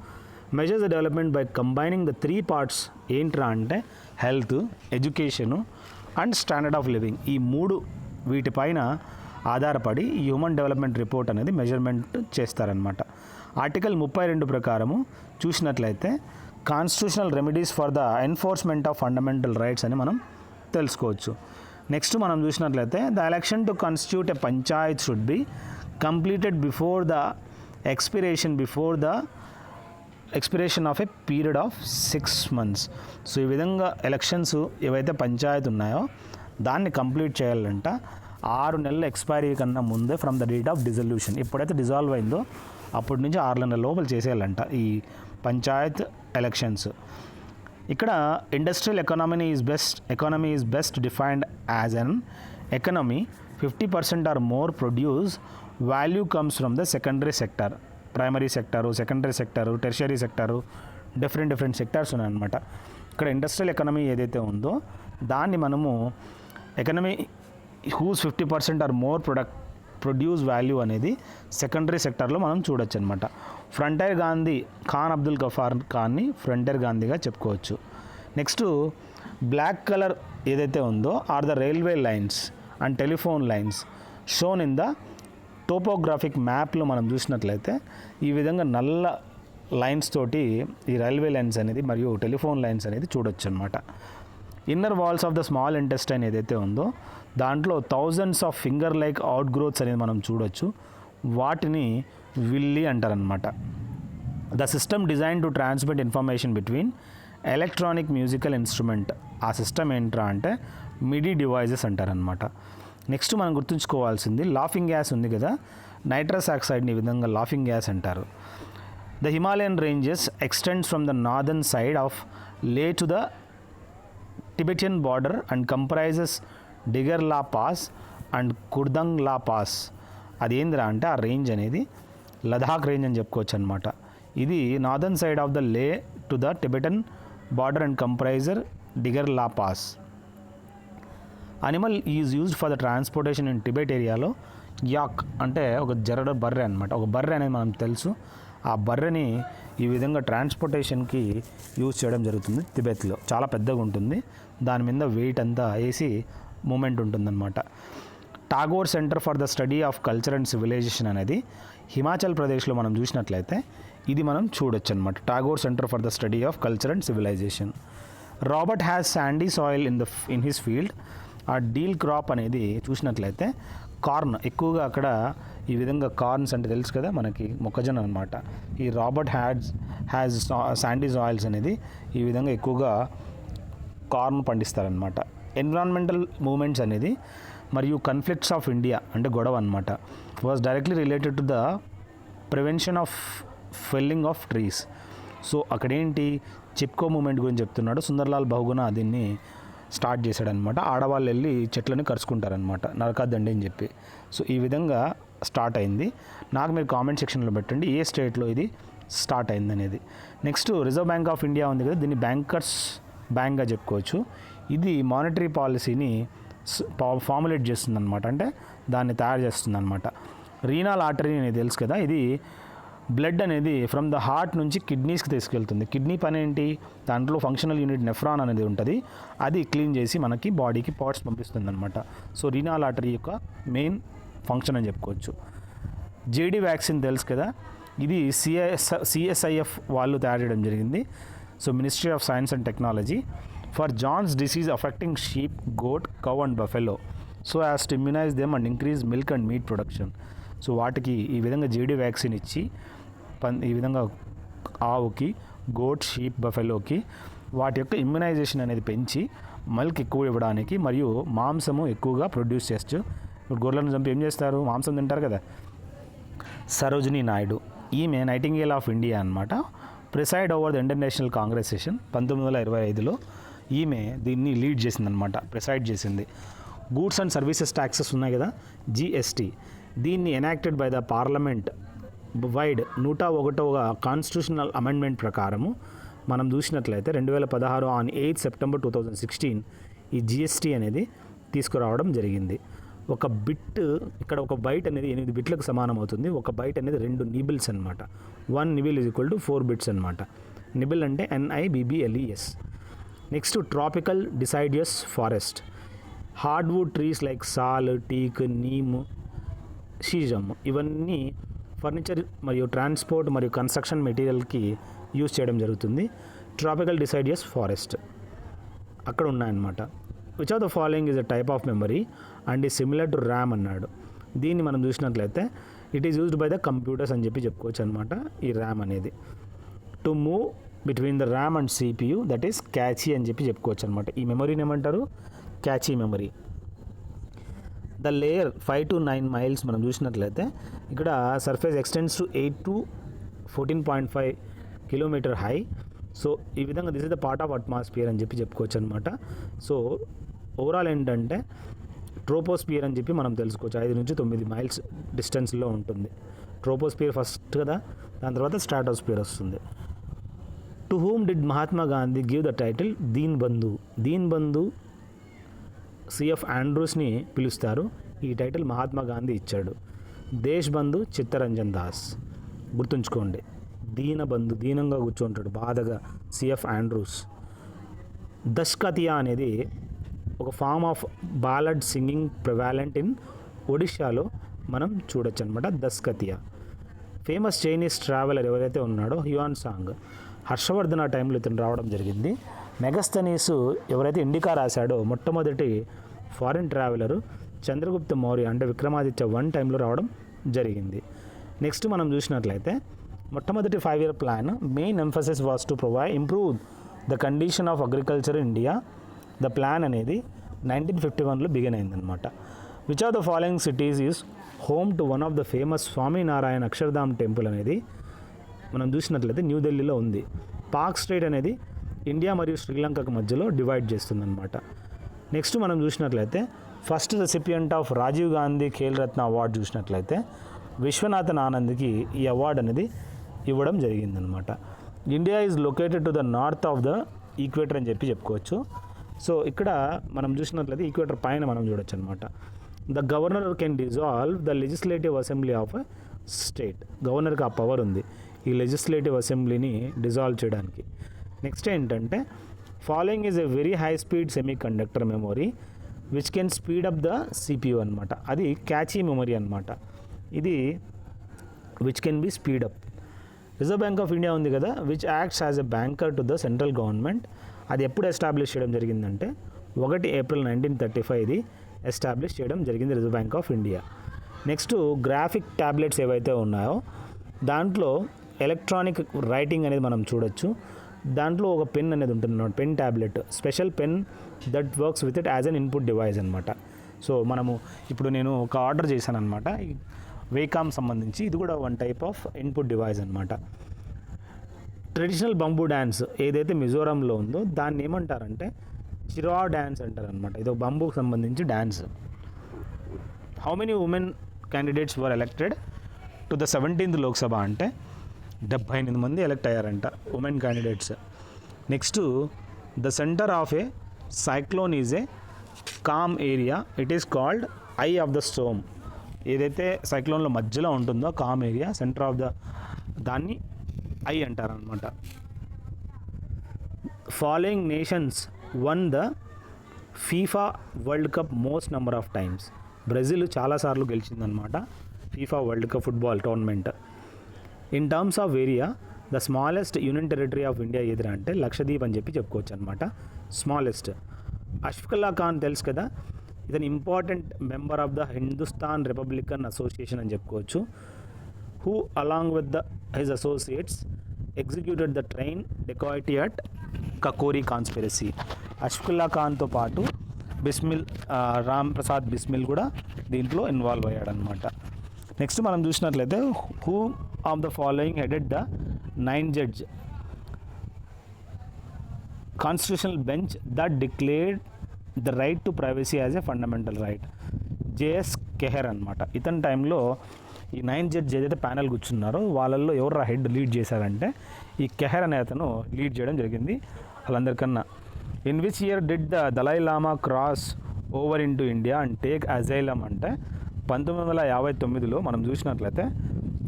measures the development by combining the 3 parts. ఏంట్రా అంటే health, education and standard of living. ఈ 3 వీటిపైన ఆధారపడి ఈ హ్యూమన్ డెవలప్మెంట్ రిపోర్ట్ అనేది మెజర్మెంట్ చేస్తారనమాట. ఆర్టికల్ 32 ప్రకారము చూసినట్లయితే constitutional remedies for the enforcement of fundamental rights అని మనం తెలుసుకోవచ్చు. నెక్స్ట్ మనం చూసినట్లయితే the election to constitute a Panchayat should be completed before the expiration of a period of 6 months. So ఈ విధంగా ఎలక్షన్స్ ఏవైతే పంచాయతీ ఉన్నాయో దాన్ని కంప్లీట్ చేయాలంట 6 నెలల ఎక్స్పైరీ కన్నా ముందే from the date of dissolution. ఎప్పుడైతే డిజాల్వ్ అయిందో అప్పటి నుంచి 6 నెలల లోపల చేసేయాలంట ఈ పంచాయత్ ఎలక్షన్స్. ఇక్కడ industrial economy is best defined as an economy 50% or more produce value comes from the secondary sector. Primary sector, secondary sector, tertiary sector, different sectors ఉన్నాయన్నమాట. ఇక్కడ ఇండస్ట్రియల్ ఎకానమీ ఏదైతే ఉందో దాన్ని మనము economy whose 50% or more produce value అనేది secondary సెక్టర్లో మనం చూడొచ్చు అనమాట. ఫ్రంటైర్ గాంధీ ఖాన్ అబ్దుల్ గఫార్ ఖాన్ని ఫ్రంటైర్ గాంధీగా చెప్పుకోవచ్చు. నెక్స్ట్ బ్లాక్ కలర్ ఏదైతే ఉందో are the railway lines and telephone lines shown in the topographic మ్యాప్లో మనం చూసినట్లయితే ఈ విధంగా నల్ల లైన్స్ తోటి ఈ రైల్వే లైన్స్ అనేది మరియు టెలిఫోన్ లైన్స్ అనేది చూడొచ్చు అనమాట. Inner walls of the small intestine ఏదైతే ఉందో దాంట్లో thousands of finger like out growths అనేది మనం చూడొచ్చు. వాటిని విల్లీ అంటారనమాట. The system design to transmit information between electronic musical instrument. ఆ సిస్టమ్ ఏంట్రా అంటే మిడి డివైజెస్ అంటారనమాట. నెక్స్ట్ మనం గుర్తుంచుకోవాల్సింది లాఫింగ్ గ్యాస్ ఉంది కదా, నైట్రస్ ఆక్సైడ్ని ఈ విధంగా లాఫింగ్ గ్యాస్ అంటారు. The Himalayan ranges extends from the northern side of Leh to the Tibetan border and comprises Digar La pass and Khardung La pass. అదేంద్రా అంటే ఆ రేంజ్ అనేది లదాఖ్ రేంజ్ అని చెప్పుకోవచ్చు అనమాట. ఇది northern side of the Leh to the Tibetan border and comprises Digar La pass. Animal is used for the transportation in Tibet ఏరియాలో. Yak అంటే ఒక జరడ బర్రె అనమాట. ఒక బర్రె అనేది మనం తెలుసు. ఆ బర్రెని ఈ విధంగా ట్రాన్స్పోర్టేషన్కి యూజ్ చేయడం జరుగుతుంది టిబెట్లో. చాలా పెద్దగా ఉంటుంది, దాని మీద వెయిట్ అంతా వేసి మూమెంట్ ఉంటుందన్నమాట. Tagore centre for the study of culture and civilisation అనేది హిమాచల్ ప్రదేశ్లో మనం చూసినట్లయితే ఇది మనం చూడొచ్చు అనమాట. Tagore centre for the study of culture and civilisation. Robert has sandy soil in his field. ఆ డీల్ క్రాప్ అనేది చూసినట్లయితే కార్న్ ఎక్కువగా అక్కడ ఈ విధంగా కార్న్స్ అంటే తెలుసు కదా మనకి మొక్కజొన్న అనమాట. ఈ రాబర్ట్ హ్యాజ్ శాండీ సాయిల్స్ అనేది ఈ విధంగా ఎక్కువగా కార్న్ పండిస్తారనమాట. ఎన్విరాన్మెంటల్ మూవ్మెంట్స్ అనేది మరియు కన్ఫ్లిక్ట్స్ ఆఫ్ ఇండియా అంటే గొడవ అనమాట. Was directly related to the prevention of felling of trees. So అక్కడేంటి చిప్కో మూమెంట్ గురించి చెప్తున్నాడు. సుందర్లాల్ బహుగుణ దీన్ని స్టార్ట్ చేశాడనమాట. ఆడవాళ్ళు వెళ్ళి చెట్లను కరుచుకుంటారనమాట, నరకద్దండి అని చెప్పి. సో ఈ విధంగా స్టార్ట్ అయింది. నాకు మీరు కామెంట్ సెక్షన్లో పెట్టండి ఏ స్టేట్లో ఇది స్టార్ట్ అయింది అనేది. Next reserve bank of India ఉంది కదా, దీన్ని బ్యాంకర్స్ బ్యాంక్గా చెప్పుకోవచ్చు. ఇది మానిటరీ పాలసీని ఫార్ములేట్ చేస్తుందన్నమాట, అంటే దాన్ని తయారు చేస్తుందన్నమాట. రీనాల్ ఆర్టరీ అనేది తెలుసు కదా, ఇది బ్లడ్ అనేది ఫ్రమ్ ద హార్ట్ నుంచి కిడ్నీస్కి తీసుకెళ్తుంది. కిడ్నీ పని ఏంటి, దాంట్లో ఫంక్షనల్ యూనిట్ నెఫ్రాన్ అనేది ఉంటుంది, అది క్లీన్ చేసి మనకి బాడీకి పార్ట్స్ పంపిస్తుంది అనమాట. సో రీనాల్ ఆర్టరీ యొక్క మెయిన్ ఫంక్షన్ అని చెప్పుకోవచ్చు. జేడీ వ్యాక్సిన్ తెలుసు కదా, ఇది సిఎస్ఐఎఫ్ వాళ్ళు తయారు చేయడం జరిగింది. So ministry of science and technology for Johne's disease affecting sheep, goat, cow and buffalo so as to immunize them and increase milk and meat production. So వాటికి ఈ విధంగా జేడీ వ్యాక్సిన్ ఇచ్చి ఈ విధంగా ఆవుకి, గోట్, షీప్, బఫెలోకి వాటి యొక్క immunisation అనేది పెంచి మిల్క్ ఎక్కువ ఇవ్వడానికి మరియు మాంసము ఎక్కువగా ప్రొడ్యూస్ చేస్తూ. ఇప్పుడు గొర్రెలను చంపి ఏం చేస్తారు, మాంసం తింటారు కదా. సరోజినీ నాయుడు ఈమె నైటింగేల్ ఆఫ్ ఇండియా అనమాట. Preside over the international congress session 1925లో ఈమె దీన్ని లీడ్ చేసిందనమాట, ప్రిసైడ్ చేసింది. గూడ్స్ అండ్ సర్వీసెస్ ట్యాక్సెస్ ఉన్నాయి కదా, జిఎస్టీ, దీన్ని enacted by the parliament vide 101వ కాన్స్టిట్యూషనల్ అమెండ్మెంట్ ప్రకారము మనం చూసినట్లయితే 2016 ఆన్ 8 సెప్టెంబర్ 2016 ఈ జిఎస్టీ అనేది తీసుకురావడం జరిగింది. ఒక బిట్ ఇక్కడ ఒక బైట్ అనేది 8 బిట్లకు సమానం అవుతుంది. ఒక బైట్ అనేది 2 నిబిల్స్ అనమాట. 1 nibble is equal to 4 bits అనమాట. నిబిల్ అంటే NIBBLES. Next tropical deciduous forest, hardwood trees like sal, teak, neem, shisham ఇవన్నీ ఫర్నిచర్ మరియు ట్రాన్స్పోర్ట్ మరియు కన్స్ట్రక్షన్ మెటీరియల్కి యూజ్ చేయడం జరుగుతుంది. ట్రాపికల్ డిసైడియస్ ఫారెస్ట్ అక్కడ ఉన్నాయన్నమాట. Which of the following is a type of memory and ఈ సిమిలర్ టు ర్యామ్ అన్నాడు. దీన్ని మనం చూసినట్లయితే it is used by the computers అని చెప్పి చెప్పుకోవచ్చు అనమాట. ఈ ర్యామ్ అనేది to move between the RAM and CPU, that is cache అని చెప్పి చెప్పుకోవచ్చు అనమాట. ఈ మెమరీని ఏమంటారు? Cache memory. The layer 5 to 9 miles మనం చూసినట్లయితే ఇక్కడ surface extends to 8 to 14.5 kilometre high. So ఈ విధంగా this is the part of atmosphere అని చెప్పి చెప్పుకోవచ్చు అనమాట. సో ఓవరాల్ ఏంటంటే ట్రోపోస్ఫియర్ అని చెప్పి మనం తెలుసుకోవచ్చు. 5 నుంచి 9 miles డిస్టెన్స్లో ఉంటుంది. ట్రోపోస్ఫియర్ ఫస్ట్ కదా, దాని తర్వాత స్ట్రాటోస్ఫియర్ వస్తుంది. To whom did Mahatma Gandhi give the title Deen Bandhu? Deen Bandhu C F ఆండ్రూస్ని పిలుస్తారు. ఈ టైటిల్ మహాత్మా గాంధీ ఇచ్చాడు. దేశ్ బంధు చిత్తరంజన్ దాస్. గుర్తుంచుకోండి, దీన బంధు, దీనంగా కూర్చుంటాడు బాధగా, సిఎఫ్ ఆండ్రూస్. దష్కతియా అనేది ఒక ఫామ్ ఆఫ్ బాలడ్ సింగింగ్ ప్రివాలెంట్ ఇన్ ఒడిషాలో మనం చూడొచ్చు అనమాట. దస్కతియా. ఫేమస్ చైనీస్ ట్రావెలర్ ఎవరైతే ఉన్నాడో హ్యూయాన్ సాంగ్, హర్షవర్ధన్ ఆ టైంలో ఇతను రావడం జరిగింది. మెగస్తనీస్ ఎవరైతే ఇండికా రాశాడో మొట్టమొదటి ఫారిన్ ట్రావెలరు చంద్రగుప్త మౌర్య అంటే విక్రమాదిత్య 1 టైంలో రావడం జరిగింది. నెక్స్ట్ మనం చూసినట్లయితే మొట్టమొదటి 5-year plan main emphasis was to improve the condition of agriculture in India. The plan అనేది 1951లో బిగిన్ అయిందనమాట. Which of the following cities is home to one of the famous Swaminarayan Akshardham temple అనేది మనం చూసినట్లయితే న్యూఢిల్లీలో ఉంది. పాక్ స్ట్రైట్ అనేది ఇండియా మరియు శ్రీలంకకు మధ్యలో డివైడ్ చేస్తుందన్నమాట. నెక్స్ట్ మనం చూసినట్లయితే first recipient of Rajiv Gandhi Khel Ratna award చూసినట్లయితే విశ్వనాథన్ ఆనంద్కి ఈ అవార్డు అనేది ఇవ్వడం జరిగిందనమాట. India is located to the north of the equator అని చెప్పి చెప్పుకోవచ్చు. సో ఇక్కడ మనం చూసినట్లయితే ఈక్వేటర్ పైన మనం చూడొచ్చు అనమాట. The governor can dissolve the legislative assembly of a state. గవర్నర్కి ఆ పవర్ ఉంది ఈ లెజిస్లేటివ్ అసెంబ్లీని డిజాల్వ్ చేయడానికి. నెక్స్ట్ ఏంటంటే following is a very high speed semi conductor memory which can speed up the CPU అనమాట. అది క్యాచీ మెమరీ అనమాట. ఇది which can be speed up. Reserve bank of India ఉంది కదా, which acts as a banker to the central government. అది ఎప్పుడు establish చేయడం జరిగిందంటే 1 April 1935 ఇది ఎస్టాబ్లిష్ చేయడం జరిగింది reserve bank of India. Next graphic tablets ఏవైతే ఉన్నాయో దాంట్లో ఎలక్ట్రానిక్ రైటింగ్ అనేది మనం చూడొచ్చు. దాంట్లో ఒక పెన్ అనేది ఉంటుంది అన్నమాట, pen tablet, special pen that works with it as an input device అనమాట. సో మనము ఇప్పుడు నేను ఒక ఆర్డర్ చేశాను అనమాట వేకామ్ సంబంధించి, ఇది కూడా 1 type ఆఫ్ ఇన్పుట్ డివైస్ అనమాట. ట్రెడిషనల్ బంబూ డ్యాన్స్ ఏదైతే మిజోరంలో ఉందో దాన్ని ఏమంటారంటే చిరా డ్యాన్స్ అంటారు అనమాట. ఇది ఒక బంబూకి సంబంధించి dance. How many women candidates were elected to the 17th Lok Sabha అంటే 78 మంది ఎలక్ట్ అయ్యారంట women candidates. Next the centre of a cyclone is a calm area, it is called eye of the storm. ఏదైతే సైక్లోన్లో మధ్యలో ఉంటుందో calm area, centre of the దాన్ని eye అంటారనమాట. Following nations won the FIFA world cup most number of times. Brazil చాలాసార్లు గెలిచిందనమాట FIFA world cup football tournament. In terms of area the smallest union territory of India ఏదిరా అంటే లక్షద్వీప్ అని చెప్పి చెప్పుకోవచ్చు అనమాట, స్మాలెస్ట్. అష్ఫాకుల్లా ఖాన్ తెలుసు కదా, ఇతను important member of the Hindustan Republican Association అని చెప్పుకోవచ్చు. Who along with the his associates executed the train dacoity at Kakori conspiracy. Ashfaqulla ఖాన్తో పాటు బిస్మిల్ రామ్ ప్రసాద్ బిస్మిల్ కూడా దీంట్లో ఇన్వాల్వ్ అయ్యాడనమాట. నెక్స్ట్ మనం చూసినట్లయితే who of the following headed the 9 judge constitutional bench that declared the right to privacy as a fundamental right. J S Khehar అనమాట. ఇతని టైంలో ఈ 9 judge ఏదైతే ప్యానెల్ కూర్చున్నారో వాళ్ళల్లో ఎవరు హెడ్ లీడ్ చేశారంటే ఈ కెహర్ అనే అతను లీడ్ చేయడం జరిగింది వాళ్ళందరికన్నా. In which year did the Dalai Lama cross over into India and take asylum అంటే 1959లో మనం చూసినట్లయితే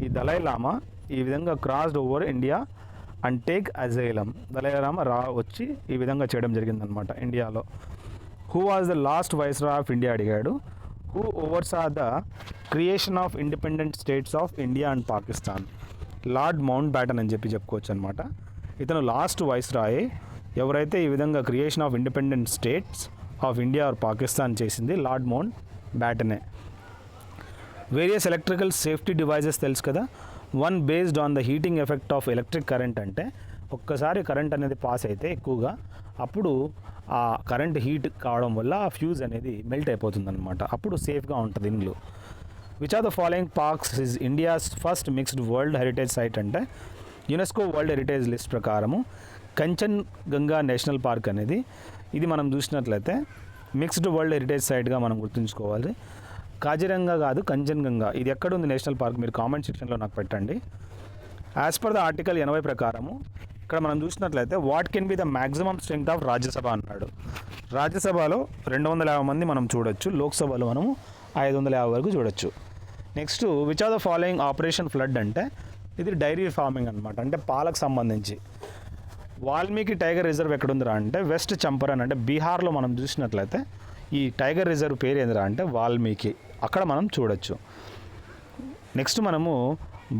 ఈ దలై లామా ఈ విధంగా crossed over India and take asylum. Dalai Lama వచ్చి ఈ విధంగా చేయడం జరిగిందనమాట ఇండియాలో. Who was the last viceroy of India అడిగాడు. Who oversaw the creation of independent states of India and Pakistan. Lord Mountbatten అని చెప్పి చెప్పుకోవచ్చు అనమాట. ఇతను లాస్ట్ వైస్రాయ్ ఎవరైతే ఈ విధంగా creation of independent states of India or Pakistan చేసింది లార్డ్ మౌంట్ బ్యాటనే. వేరియస్ ఎలక్ట్రికల్ సేఫ్టీ డివైజెస్ తెలుసు కదా, one based on the heating effect of electric current. అంటే ఒక్కసారి కరెంట్ అనేది పాస్ అయితే ఎక్కువగా అప్పుడు ఆ కరెంట్ హీట్ కావడం వల్ల ఆ ఫ్యూజ్ అనేది మెల్ట్ అయిపోతుంది అనమాట, అప్పుడు సేఫ్గా ఉంటుంది ఇండ్లు. Which are the following parks is India's first mixed world heritage site అంటే యునెస్కో వరల్డ్ హెరిటేజ్ లిస్ట్ ప్రకారము కంచన్గంగా నేషనల్ పార్క్ అనేది ఇది మనం చూసినట్లయితే మిక్స్డ్ వరల్డ్ హెరిటేజ్ సైట్గా మనం గుర్తుంచుకోవాలి. కాజిరంగా కాదు, కంచన్గంగా. ఇది ఎక్కడుంది నేషనల్ పార్క్ మీరు కామెంట్ సెక్షన్లో నాకు పెట్టండి. యాజ్ పర్ ద ఆర్టికల్ 80 ప్రకారము ఇక్కడ మనం చూసినట్లయితే what can be the maximum strength of Rajya Sabha అన్నాడు. రాజ్యసభలో 250 మంది మనం చూడొచ్చు, లోక్సభలో మనము 550 వరకు చూడొచ్చు. Next which are the following operation flood అంటే ఇది డైరీ ఫార్మింగ్ అనమాట, అంటే పాలకు సంబంధించి. వాల్మీకి టైగర్ రిజర్వ్ ఎక్కడుందిరా అంటే వెస్ట్ చంపరన్ అంటే బీహార్లో మనం చూసినట్లయితే ఈ టైగర్ రిజర్వ్ పేరు ఏందిరా అంటే వాల్మీకి, అక్కడ మనం చూడొచ్చు. నెక్స్ట్ మనము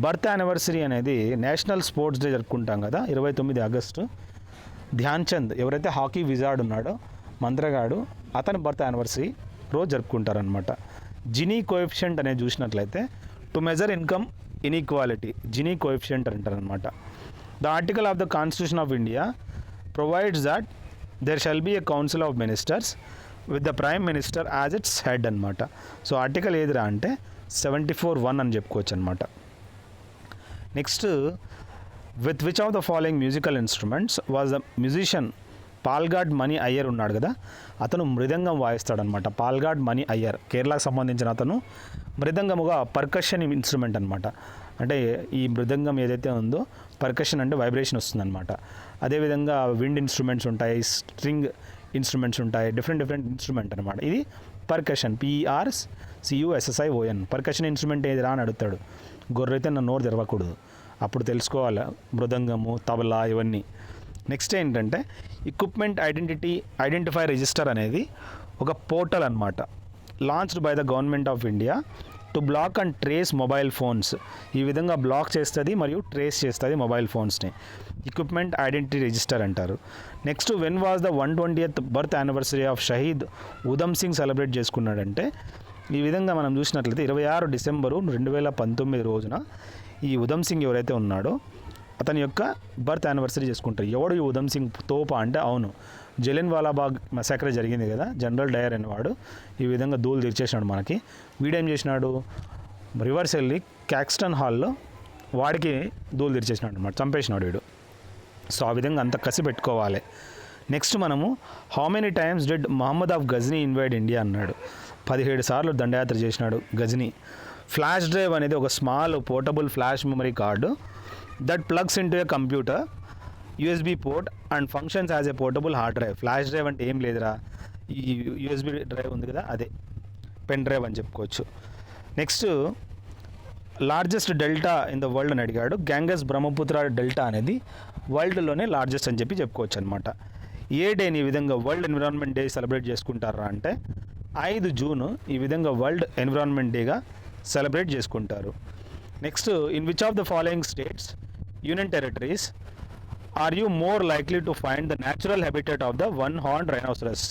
బర్త్ యానివర్సరీ అనేది నేషనల్ స్పోర్ట్స్ డే జరుపుకుంటాం కదా 29 ఆగస్టు. ధ్యాన్ చంద్ ఎవరైతే హాకీ విజార్డ్ ఉన్నాడో మంత్రగాడు, అతని బర్త్ యానివర్సరీ రోజు జరుపుకుంటారనమాట. జినీ కోఎఫిషియంట్ అనేది చూసినట్లయితే to measure income inequality Gini coefficient అంటారనమాట. The article of the constitution of India provides that there shall be a council of ministers with the prime minister as its head అనమాట. So article ఏదిరా అంటే 74(1) అని చెప్పుకోవచ్చు అనమాట. Next with which of the following musical instruments was the musician Palghat Mani Iyer ఉన్నాడు కదా, అతను మృదంగం వాయిస్తాడనమాట. పాల్గాడ్ మణి అయ్యర్ కేరళకు సంబంధించిన అతను మృదంగముగా పర్కషన్ ఇన్స్ట్రుమెంట్ అనమాట. అంటే ఈ మృదంగం ఏదైతే ఉందో పర్కషన్ అంటే వైబ్రేషన్ వస్తుందన్నమాట. అదేవిధంగా విండ్ ఇన్స్ట్రుమెంట్స్ ఉంటాయి, స్ట్రింగ్ ఇన్స్ట్రుమెంట్స్ ఉంటాయి, డిఫరెంట్ ఇన్స్ట్రుమెంట్ అనమాట. ఇది పర్కషన్, PERCUSSION. పర్కషన్ ఇన్స్ట్రుమెంట్ ఏది రా అని అడుగుతాడు. గొర్రెతే నా నోరు తెరవకూడదు, అప్పుడు తెలుసుకోవాలి మృదంగము, తబలా ఇవన్నీ. నెక్స్ట్ ఏంటంటే ఎక్విప్మెంట్ ఐడెంటిఫై రిజిస్టర్ అనేది ఒక పోర్టల్ అనమాట, launched by the government of India to block and trace mobile phones. ఈ విధంగా బ్లాక్ చేస్తుంది మరియు ట్రేస్ చేస్తుంది మొబైల్ ఫోన్స్ని. ఎక్విప్మెంట్ ఐడెంటిటీ రిజిస్టర్ అంటారు. Next when was the 120th birth anniversary of Shaheed Udham Singh celebrate చేసుకున్నాడంటే ఈ విధంగా మనం చూసినట్లయితే 26 డిసెంబరు 2019 రోజున ఈ ఉధమ్ సింగ్ ఎవరైతే ఉన్నాడో అతని యొక్క బర్త్ యానివర్సరీ చేసుకుంటారు. ఎవడు ఈ ఉధమ్ సింగ్ తోపా అంటే అవును, జలియన్ వాలాబాగ్ మసాక్రే జరిగింది కదా, జనరల్ డయర్ అనేవాడు ఈ విధంగా ధూళి తెరిచేసినాడు మనకి. వీడేం చేసినాడు, రివర్స్ వెళ్ళి క్యాక్స్టన్ హాల్లో వాడికి ధూళి తెరిచేసినాడు అనమాట, చంపేసినాడు వీడు. సో ఆ విధంగా అంత కసి పెట్టుకోవాలి. నెక్స్ట్ మనము how many times did Mahmud of Ghazni invade India అన్నాడు. 17 సార్లు దండయాత్ర చేసినాడు గజ్నీ. ఫ్లాష్ డ్రైవ్ అనేది ఒక small portable flash memory card that plugs into A computer USB port and functions as a portable hard drive. Flash drive అంటే ఏం లేదురా, ఈ USB డ్రైవ్ ఉంది కదా అదే పెన్ డ్రైవ్ అని చెప్పుకోవచ్చు. Next largest delta in the world అని అడిగాడు. గ్యాంగస్ బ్రహ్మపుత్ర డెల్టా అనేది వరల్డ్లోనే లార్జెస్ట్ అని చెప్పుకోవచ్చు అనమాట. ఏ డేని ఈ విధంగా వరల్డ్ ఎన్విరాన్మెంట్ డే సెలబ్రేట్ చేసుకుంటారా అంటే 5 జూన్ ఈ విధంగా వరల్డ్ ఎన్విరాన్మెంట్ డేగా సెలబ్రేట్ చేసుకుంటారు. Next in which of the following states union territories are you more likely to find the natural habitat of the one horn rhinoceros.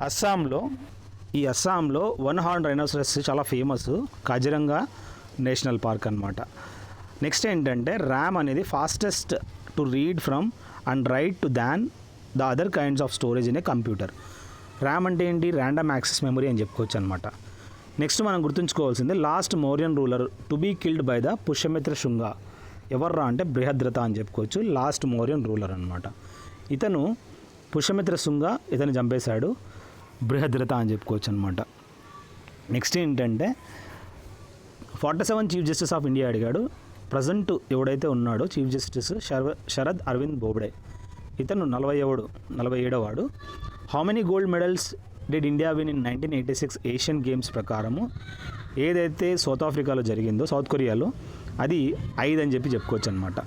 అస్సాంలో one horn rhinoceros చాలా famous, Kaziranga national park అనమాట. Next ఏంటంటే RAM అనేది fastest to read from and write to than the other kinds of storage in a computer. RAM అంటే ఏంటి, random access memory అని చెప్పుకోవచ్చు అనమాట. నెక్స్ట్ మనం గుర్తుంచుకోవాల్సింది last Mauryan ruler to be killed by the Pushyamitra Shunga. ఎవర్రా అంటే బృహద్రథ అని చెప్పుకోవచ్చు, లాస్ట్ మౌర్యన్ రూలర్ అనమాట. ఇతను పుష్యమిత్ర శుంగ ఇతను చంపేశాడు, బృహద్రథ అని చెప్పుకోవచ్చు అనమాట. నెక్స్ట్ ఏంటంటే 47 చీఫ్ జస్టిస్ ఆఫ్ ఇండియా అడిగాడు. ప్రజెంట్ ఎవడైతే ఉన్నాడో చీఫ్ జస్టిస్ శరద్ అరవింద్ బోబ్డే, ఇతను 47వాడు. How many gold medals did India win in 1986 Asian games ప్రకారము ఏదైతే సౌత్ ఆఫ్రికాలో జరిగిందో, సౌత్ కొరియాలో, అది 5 అని చెప్పుకోవచ్చు అనమాట.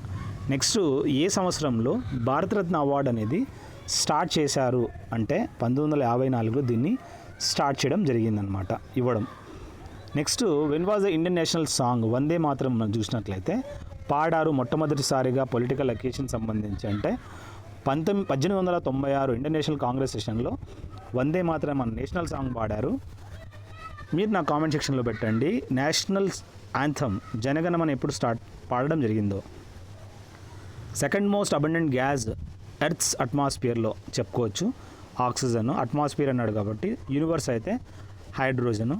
నెక్స్ట్ ఏ సంవత్సరంలో భారతరత్న అవార్డు అనేది స్టార్ట్ చేశారు అంటే 1954లో దీన్ని స్టార్ట్ చేయడం జరిగిందనమాట, ఇవ్వడం. Next when was the Indian national song Vande Mataram మనం చూసినట్లయితే పాడారు మొట్టమొదటిసారిగా పొలిటికల్ అకేషన్ సంబంధించి అంటే 1896 ఇండియన్ నేషనల్ కాంగ్రెస్ సెషన్లో వందే మాతరం మన నేషనల్ సాంగ్ పాడారు. మీరు నా కామెంట్ సెక్షన్లో పెట్టండి నేషనల్ యాంథమ్ జనగణమన ఎప్పుడు పాడడం జరిగిందో. Second most abundant gas earth's అట్మాస్ఫియర్లో చెప్పుకోవచ్చు ఆక్సిజన్. అట్మాస్ఫియర్ అన్నాడు కాబట్టి యూనివర్స్ అయితే హైడ్రోజను.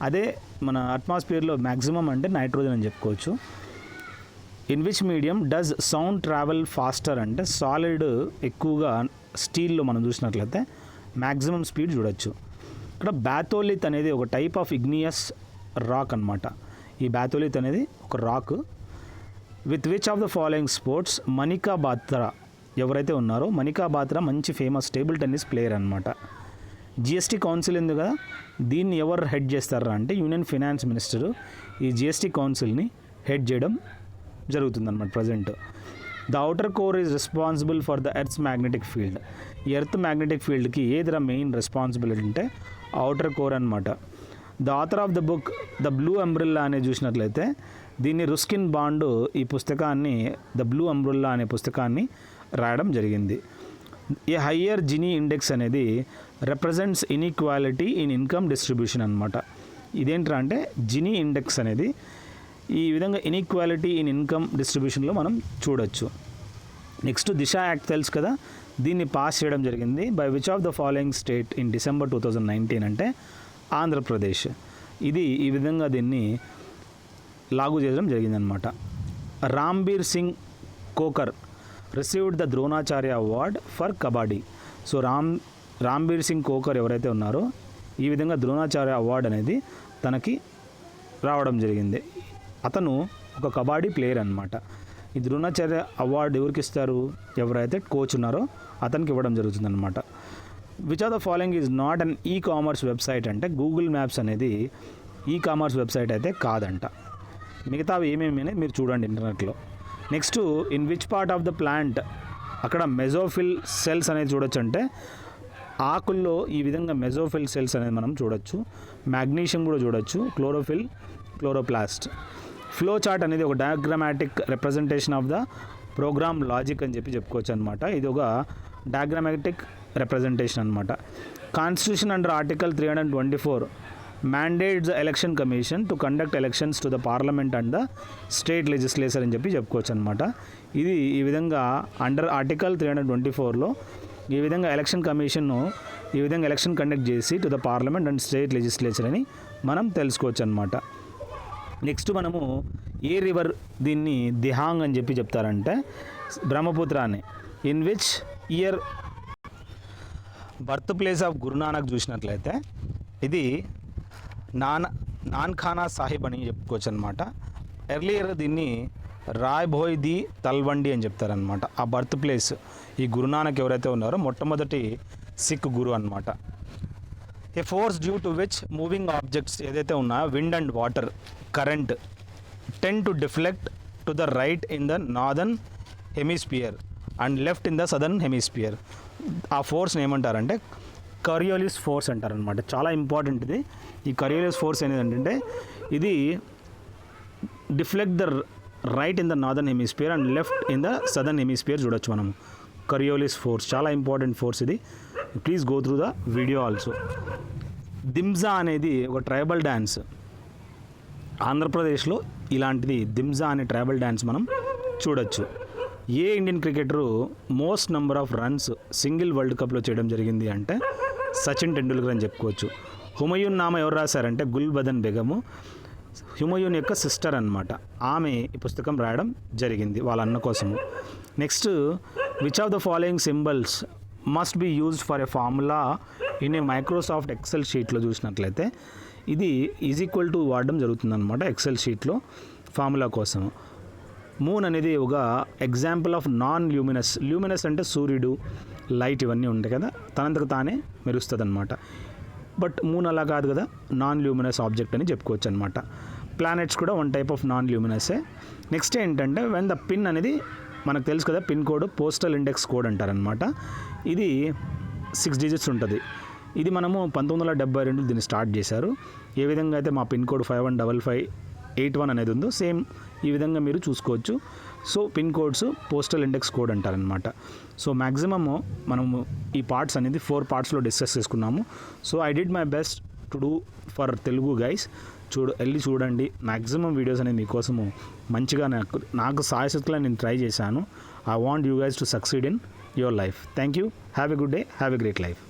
అదే మన అట్మాస్ఫియర్లో మ్యాక్సిమం అంటే నైట్రోజన్ అని చెప్పుకోవచ్చు. In which medium does sound travel faster అంటే సాలిడ్ ఎక్కువగా స్టీల్లో మనం చూసినట్లయితే మ్యాక్సిమం స్పీడ్ చూడొచ్చు. ఇక్కడ బ్యాథోలిత్ అనేది ఒక టైప్ ఆఫ్ ఇగ్నియస్ రాక్ అనమాట. ఈ బ్యాథోలిత్ అనేది ఒక rock. With which of the following sports Manika Batra ఎవరైతే ఉన్నారో మనికా బాత్రా మంచి ఫేమస్ టేబుల్ టెన్నిస్ ప్లేయర్ అనమాట. జిఎస్టీ కౌన్సిల్ ఉంది కదా, దీన్ని ఎవరు హెడ్ చేస్తారా అంటే యూనియన్ ఫైనాన్స్ మినిస్టరు ఈ జిఎస్టీ కౌన్సిల్ని హెడ్ చేయడం జరుగుతుందన్నమాట present. The outer core is responsible for the earth's magnetic field. ఈ ఎర్త్ మ్యాగ్నెటిక్ ఫీల్డ్కి ఏదిరా మెయిన్ రెస్పాన్సిబిలిటీ అంటే అవుటర్ కోర్ అనమాట. The author of the book the blue umbrella అనేది చూసినట్లయితే దీన్ని రుస్కిన్ బాండ్ ఈ పుస్తకాన్ని ద బ్లూ అంబ్రెల్లా అనే పుస్తకాన్ని రాయడం జరిగింది. ఏ హయ్యర్ జినీ ఇండెక్స్ అనేది represents inequality in income distribution అనమాట. ఇదేంట్రా అంటే జినీ ఇండెక్స్ అనేది ఈ విధంగా ఇన్ఈక్వాలిటీ ఇన్ ఇన్కమ్ డిస్ట్రిబ్యూషన్లో మనం చూడొచ్చు. నెక్స్ట్ దిశ యాక్ట్ తెలుసు కదా, దీన్ని పాస్ చేయడం జరిగింది by which of the following state in December 2019 అంటే ఆంధ్రప్రదేశ్. ఇది ఈ విధంగా దీన్ని లాగు చేయడం జరిగిందనమాట. Rambir Singh Khokhar received the Dronacharya award for kabaddi. So Rambir Singh Khokhar ఎవరైతే ఉన్నారో ఈ విధంగా ద్రోణాచార్య అవార్డు అనేది తనకి రావడం జరిగింది. అతను ఒక కబడ్డీ ప్లేయర్ అనమాట. ఈ ద్రోణాచార్య అవార్డు ఎవరికి ఇస్తారు, ఎవరైతే కోచ్ ఉన్నారో అతనికి ఇవ్వడం జరుగుతుందన్నమాట. Which of the following is not an e commerce website అంటే గూగుల్ మ్యాప్స్ అనేది ఈ కామర్స్ వెబ్సైట్ అయితే కాదంట. మిగతావి ఏమేమి అనేది మీరు చూడండి ఇంటర్నెట్లో. Next in which part of the plant అక్కడ మెజోఫిల్ సెల్స్ అనేది చూడొచ్చు అంటే ఆకుల్లో ఈ విధంగా మెజోఫిల్ సెల్స్ అనేది మనం చూడొచ్చు. మ్యాగ్నీషియం కూడా చూడొచ్చు. Chlorophyll, chloroplast. ఫ్లో చార్ట్ అనేది ఒక diagrammatic representation of the program logic అని చెప్పుకోవచ్చు అనమాట. ఇది ఒక డయాగ్రామాటిక్ రిప్రజెంటేషన్ అనమాట. Constitution under article 324 mandates the election commission to conduct elections to the parliament and the state legislature అని చెప్పుకోవచ్చు అనమాట. ఇది ఈ విధంగా అండర్ ఆర్టికల్ 324లో ఈ విధంగా ఎలక్షన్ కమిషన్ను ఈ విధంగా ఎలక్షన్ కండక్ట్ చేసి to the parliament and state legislature అని మనం తెలుసుకోవచ్చు అనమాట. నెక్స్ట్ మనము ఏ రివర్ దీన్ని దిహాంగ్ అని చెప్తారంటే బ్రహ్మపుత్ర అని. In which year birth place of Guru Nanak చూసినట్లయితే ఇది నాన్ఖానా సాహిబ్ అని చెప్పుకోవచ్చు అనమాట. ఎర్లియర్ దీన్ని రాయ్ భోయ్ ది తల్వండి అని చెప్తారనమాట. ఆ బర్త్ ప్లేస్ ఈ గురునానక్ ఎవరైతే ఉన్నారో మొట్టమొదటి సిక్ గురు అనమాట. A force due to which moving objects ఏదైతే ఉన్నాయో wind and water current tend to deflect to the right in the northern hemisphere and left in the southern hemisphere. ఆ ఫోర్స్ని ఏమంటారంటే కరియోలిస్ ఫోర్స్ అంటారనమాట. చాలా ఇంపార్టెంట్ ఇది. ఈ కరియోలిస్ ఫోర్స్ అనేది ఏంటంటే ఇది deflect the right in the northern hemisphere and left in the southern hemisphere చూడొచ్చు మనం. కరియోలిస్ ఫోర్స్ చాలా ఇంపార్టెంట్ ఫోర్స్ ఇది. Please go through the video also. Dimsa అనేది ఒక ట్రైబల్ డ్యాన్స్. ఆంధ్రప్రదేశ్లో ఇలాంటిది దిమ్జా అనే ట్రైబల్ డ్యాన్స్ మనం చూడొచ్చు. ఏ Indian cricketer most number of runs single world కప్లో చేయడం జరిగింది అంటే సచిన్ టెండూల్కర్ అని చెప్పుకోవచ్చు. హుమయూన్ నామ ఎవరు రాశారంటే గుల్బదన్ బెగము, హుమయూన్ యొక్క సిస్టర్ అనమాట. ఆమె ఈ పుస్తకం రాయడం జరిగింది వాళ్ళ అన్న కోసము. Next which of the following symbols must be used for a formula in a Microsoft Excel షీట్లో చూసినట్లయితే ఇది ఈజ్ ఈక్వల్ టు వాడడం జరుగుతుందన్నమాట ఎక్సెల్ షీట్లో ఫార్ములా కోసము. మూన్ అనేది ఒక example of non luminous. Luminous అంటే సూర్యుడు, లైట్ ఇవన్నీ ఉంటాయి కదా, తనంతకు తానే మెరుస్తుంది అనమాట. బట్ మూన్ అలా కాదు కదా, నాన్ ల్యూమినస్ ఆబ్జెక్ట్ అని చెప్పుకోవచ్చు అనమాట. ప్లానెట్స్ కూడా వన్ టైప్ ఆఫ్ నాన్ ల్యూమినసే. నెక్స్ట్ ఏంటంటే వెన్ ద పిన్ అనేది మనకు తెలుసు కదా, pin code postal index code అంటారనమాట. ఇది 6 డిజిట్స్ ఉంటుంది. ఇది మనము 1972 దీన్ని స్టార్ట్ చేశారు. ఏ విధంగా అయితే మా పిన్ కోడ్ 515581 అనేది ఉందో సేమ్ ఈ విధంగా మీరు చూసుకోవచ్చు. So pin codes postal index code అంటారనమాట. సో మ్యాక్సిమము మనము ఈ పార్ట్స్ అనేది 4 పార్ట్స్లో డిస్కస్ చేసుకున్నాము. So I did my best to do for Telugu guys. వెళ్ళి చూడండి, మ్యాక్సిమం వీడియోస్ అనేది మీకోసము మంచిగా నాకు సాయశక్తిలో నేను ట్రై చేశాను. I want you guys to succeed in your life. Thank you. Have a good day. Have a great life.